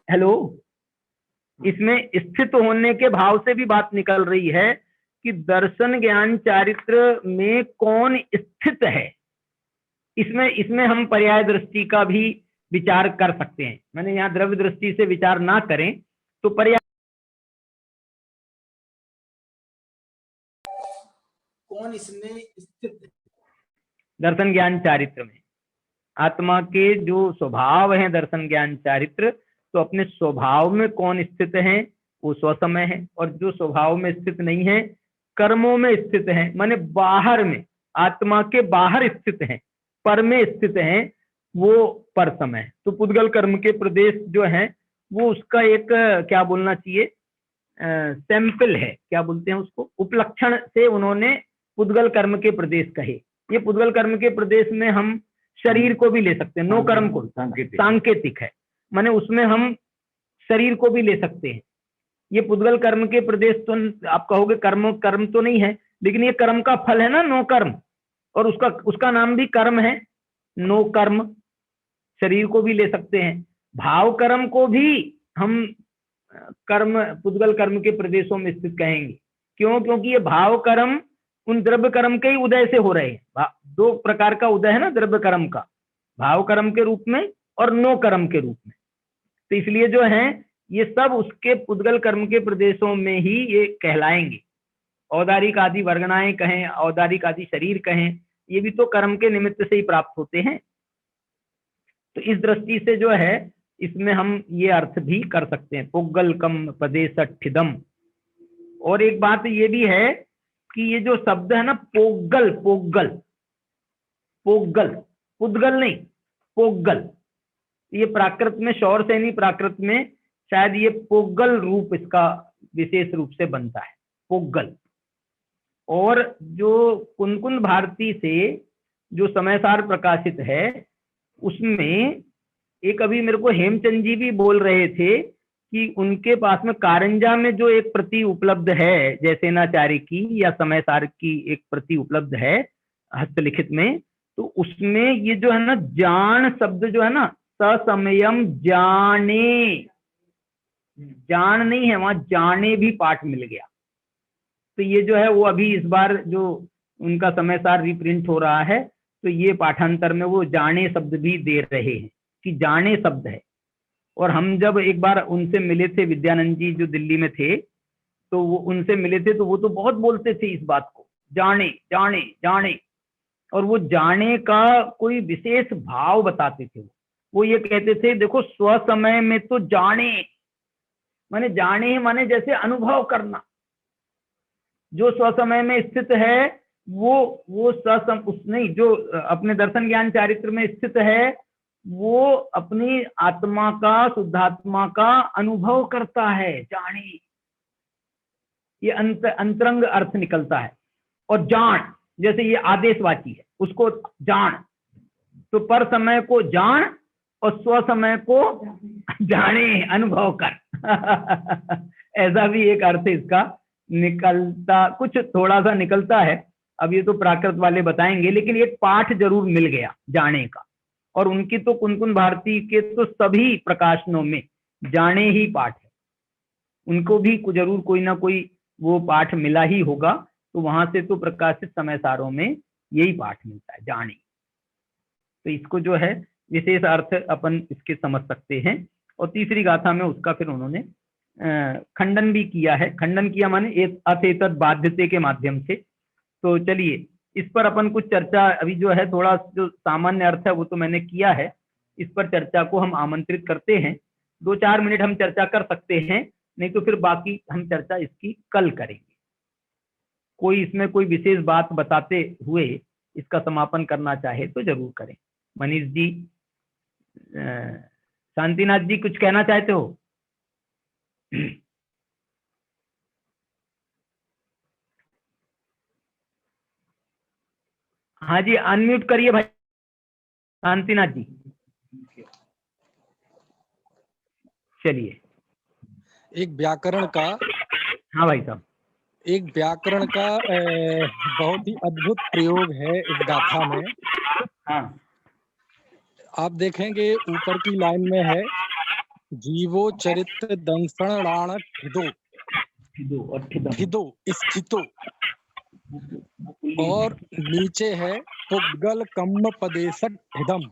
Speaker 5: हेलो, इसमें स्थित होने के भाव से भी बात निकल रही है कि दर्शन ज्ञान चारित्र में कौन स्थित है। इसमें हम पर्याय दृष्टि का भी विचार कर सकते हैं। मैंने यहाँ द्रव्य दृष्टि से विचार ना करें तो पर्याय
Speaker 9: कौन इसमें स्थित है।
Speaker 5: दर्शन ज्ञान चारित्र में आत्मा के जो स्वभाव हैं दर्शन ज्ञान चारित्र, तो अपने स्वभाव में कौन स्थित है वो स्वसमय है, और जो स्वभाव में स्थित नहीं है कर्मों में स्थित हैं, माने बाहर में, आत्मा के बाहर स्थित हैं, पर में स्थित हैं, वो पर समय। तो पुद्गल कर्म के प्रदेश जो हैं वो उसका एक क्या बोलना चाहिए, सैंपल है, क्या बोलते हैं उसको, उपलक्षण से उन्होंने पुद्गल कर्म के प्रदेश कहे। ये पुद्गल कर्म के प्रदेश में हम शरीर को भी ले सकते हैं, नो कर्म को सांकेतिक है, माने उसमें हम शरीर को भी ले सकते हैं। ये पुद्गल कर्म के प्रदेश तो आप कहोगे कर्म तो नहीं है, लेकिन ये कर्म का फल है ना, नो कर्म, और उसका नाम भी कर्म है, नो कर्म। शरीर को भी ले सकते हैं, भाव कर्म को भी हम कर्म, पुद्गल कर्म के प्रदेशों में स्थित कहेंगे। क्यों? क्योंकि ये भाव कर्म उन द्रव्य कर्म के ही उदय से हो रहे हैं। दो प्रकार का उदय है ना द्रव्य कर्म का, भाव कर्म के रूप में और नो कर्म के रूप में। तो इसलिए जो है ये सब उसके पुद्गल कर्म के प्रदेशों में ही ये कहलाएंगे। औदारिक आदि वर्गणाएं कहें, औदारिक आदि शरीर कहें, ये भी तो कर्म के निमित्त से ही प्राप्त होते हैं। तो इस दृष्टि से जो है इसमें हम ये अर्थ भी कर सकते हैं, पुग्गल कम पदेशठिदम। और एक बात ये भी है कि ये जो शब्द है ना पोग्गल, पोग्गल, पोग्गल, पुद्गल नहीं, पोग्गल, ये प्राकृत में, शौर सैनी प्राकृत में शायद ये पोग्गल रूप इसका विशेष रूप से बनता है, पोग्गल। और जो कुनकुन भारती से जो समयसार प्रकाशित है उसमें एक अभी मेरे को हेमचंद जी भी बोल रहे थे कि उनके पास में कारंजा में जो एक प्रति उपलब्ध है जयसेनाचार्य की या समयसार की एक प्रति उपलब्ध है हस्तलिखित में, तो उसमें ये जो है ना जान शब्द जो है ना, ससमयम जाने, जान नहीं है वहां, जाने भी पाठ मिल गया। तो ये जो है वो अभी इस बार जो उनका समयसार रिप्रिंट हो रहा है तो ये पाठांतर में वो जाने शब्द भी दे रहे हैं कि जाने शब्द है। और हम जब एक बार उनसे मिले थे, विद्यानंद जी जो दिल्ली में थे, तो वो उनसे मिले थे तो वो तो बहुत बोलते थे इस बात को, जाने जाने जाने। और वो जाने का कोई विशेष भाव बताते थे। वो ये कहते थे देखो स्व समय में तो जाने माने, जाने माने जैसे अनुभव करना, जो स्व समय में स्थित है वो उस नहीं, जो अपने दर्शन ज्ञान चारित्र में स्थित है वो अपनी आत्मा का, शुद्धात्मा का अनुभव करता है, जाने, ये अंतरंग अर्थ निकलता है। और जान जैसे ये आदेशवाची है, उसको जान, तो पर समय को जान और स्व समय को जाने, अनुभव कर ऐसा भी एक अर्थ इसका निकलता, कुछ थोड़ा सा निकलता है। अब ये तो प्राकृत वाले बताएंगे, लेकिन एक पाठ जरूर मिल गया जाने का। और उनकी तो कुनकुन भारती के तो सभी प्रकाशनों में जाने ही पाठ है, उनको भी जरूर कोई ना कोई वो पाठ मिला ही होगा। तो वहां से तो प्रकाशित समयसारों में यही पाठ मिलता है, जाने। तो इसको जो है विशेष अर्थ अपन इसके समझ सकते हैं। और तीसरी गाथा में उसका फिर उन्होंने खंडन भी किया है। खंडन किया माने अचेतन बाध्यते के माध्यम से। तो चलिए इस पर अपन कुछ चर्चा, अभी जो है थोड़ा जो सामान्य अर्थ है वो तो मैंने किया है, इस पर चर्चा को हम आमंत्रित करते हैं। 2-4 मिनट हम चर्चा कर सकते हैं, नहीं तो फिर बाकी हम चर्चा इसकी कल करेंगे। कोई इसमें कोई विशेष बात बताते हुए इसका समापन करना चाहे तो जरूर करें। मनीष जी, शांतिनाथ जी कुछ कहना चाहते हो? हाँ जी, अनम्यूट करिए भाई शांतिनाथ जी। चलिए,
Speaker 9: एक व्याकरण का,
Speaker 5: हाँ भाई साहब,
Speaker 9: एक व्याकरण का बहुत ही अद्भुत प्रयोग है इस गाथा में।
Speaker 5: हाँ,
Speaker 9: आप देखेंगे ऊपर की लाइन में है जीवो चरित्र दंसणाण ठिदो, ठिदो स्थितो, और नीचे है पुग्गल कम्म पदेशट ठिदम।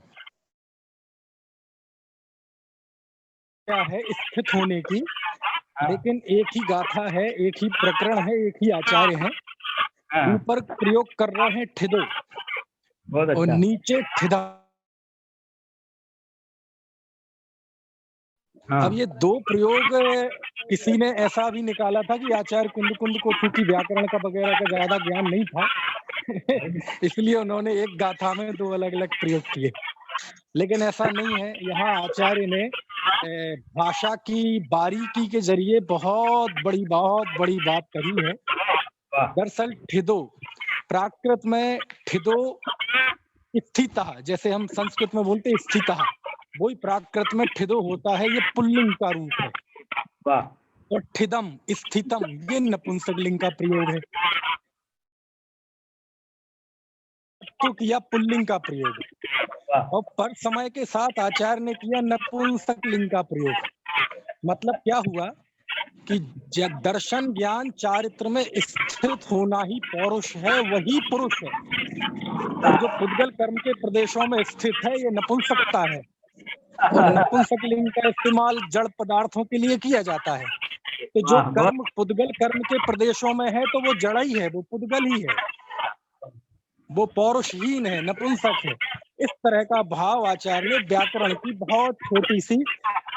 Speaker 9: क्या है स्थित होने की, लेकिन एक ही गाथा है, एक ही प्रकरण है, एक ही आचार्य है। ऊपर प्रयोग कर रहे हैं ठिदो और नीचे ठिदा।
Speaker 5: हाँ।
Speaker 9: अब ये दो प्रयोग किसी ने ऐसा भी निकाला था कि आचार्य कुंद कुंद को चूंकि व्याकरण का वगैरह का ज्यादा ज्ञान नहीं था इसलिए उन्होंने एक गाथा में दो अलग अलग प्रयोग किए, लेकिन ऐसा नहीं है। यहाँ आचार्य ने भाषा की बारीकी के जरिए बहुत बड़ी बात कही है। दरअसल ठिदो, प्राकृत में ठिदो स्थितः, जैसे हम संस्कृत में बोलते स्थितः, वही प्राकृत में ठिदो होता है, ये पुल्लिंग का रूप है। और ठिदम स्थितम ये नपुंसकलिंग का प्रयोग है। तो किया पुल्लिंग का प्रयोग, और पर समय के साथ आचार्य ने किया नपुंसकलिंग का प्रयोग। मतलब क्या हुआ कि दर्शन ज्ञान चारित्र में स्थित होना ही पौरुष है, वही पुरुष है। और जो पुद्गल कर्म के प्रदेशों में स्थित है ये नपुंसकता है। और नपुंसकलिंग का इस्तेमाल जड़ पदार्थों के लिए किया जाता है। तो जो कर्म पुद्गल कर्म के प्रदेशों में है तो वो जड़ ही है, वो पुद्गल ही है, वो पौरुषहीन है, नपुंसक है। इस तरह का भाव आचार्य ने व्याकरण की बहुत छोटी सी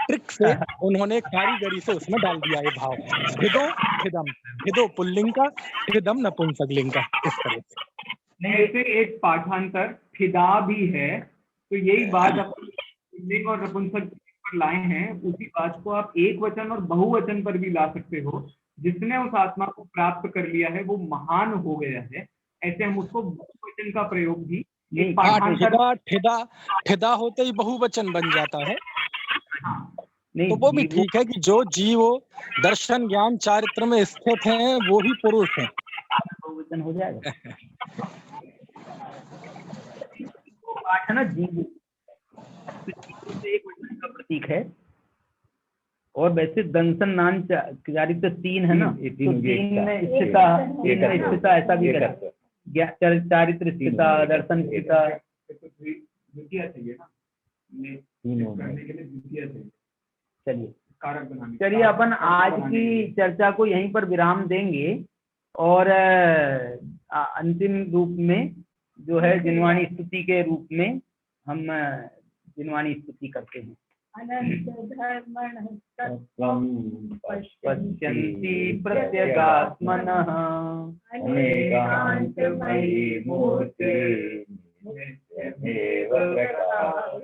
Speaker 9: ट्रिक से उन्होंने कारीगरी से उसमें डाल दिया ये भाव। ठिदो ठिदम, ठिदो पुल्लिंग का, ठिदम नपुंसकलिंग का, इस तरह से।
Speaker 8: ऐसे एक पाठांतर ठिदा भी है, तो यही बात अपन पुल्लिंग और नपुंसक पर लाए हैं। उसी बात को आप एक वचन और बहुवचन पर भी ला सकते हो। जिसने उस आत्मा को प्राप्त कर लिया है वो महान हो गया है, ऐसे हम उसको बहुवचन का प्रयोग भी
Speaker 9: ठिदा होते ही बहुवचन बन जाता है। तो वो भी ठीक है कि जो जीव दर्शन ज्ञान चारित्र में स्थित हैं वो ही पुरुष हैं,
Speaker 5: बहुवचन हो जाएगा। पाठ है ना जीव, एक वचन का प्रतीक है। और वैसे दंसन नान चारित्र तीन है ना, तो तीन में स्थिता ऐसा भी करते हैं, चारित्र स्थिता, दर्शन स्थिता,
Speaker 8: द्वितीय चाहिए ना करने के लिए, द्वितीय चाहिए।
Speaker 5: चलिए
Speaker 8: कारक बनाने,
Speaker 5: चलिए अपन आज की चर्चा को यहीं पर विराम देंगे और अंतिम रूप में जो है जिनवाणी स्तुति के रूप में हम जिनवाणी स्तुति करते हैं। पश्यन्ति प्रत्यगात्मनः अनेकान्तमयी मूर्तिर्नित्यमेव प्रकाशयति।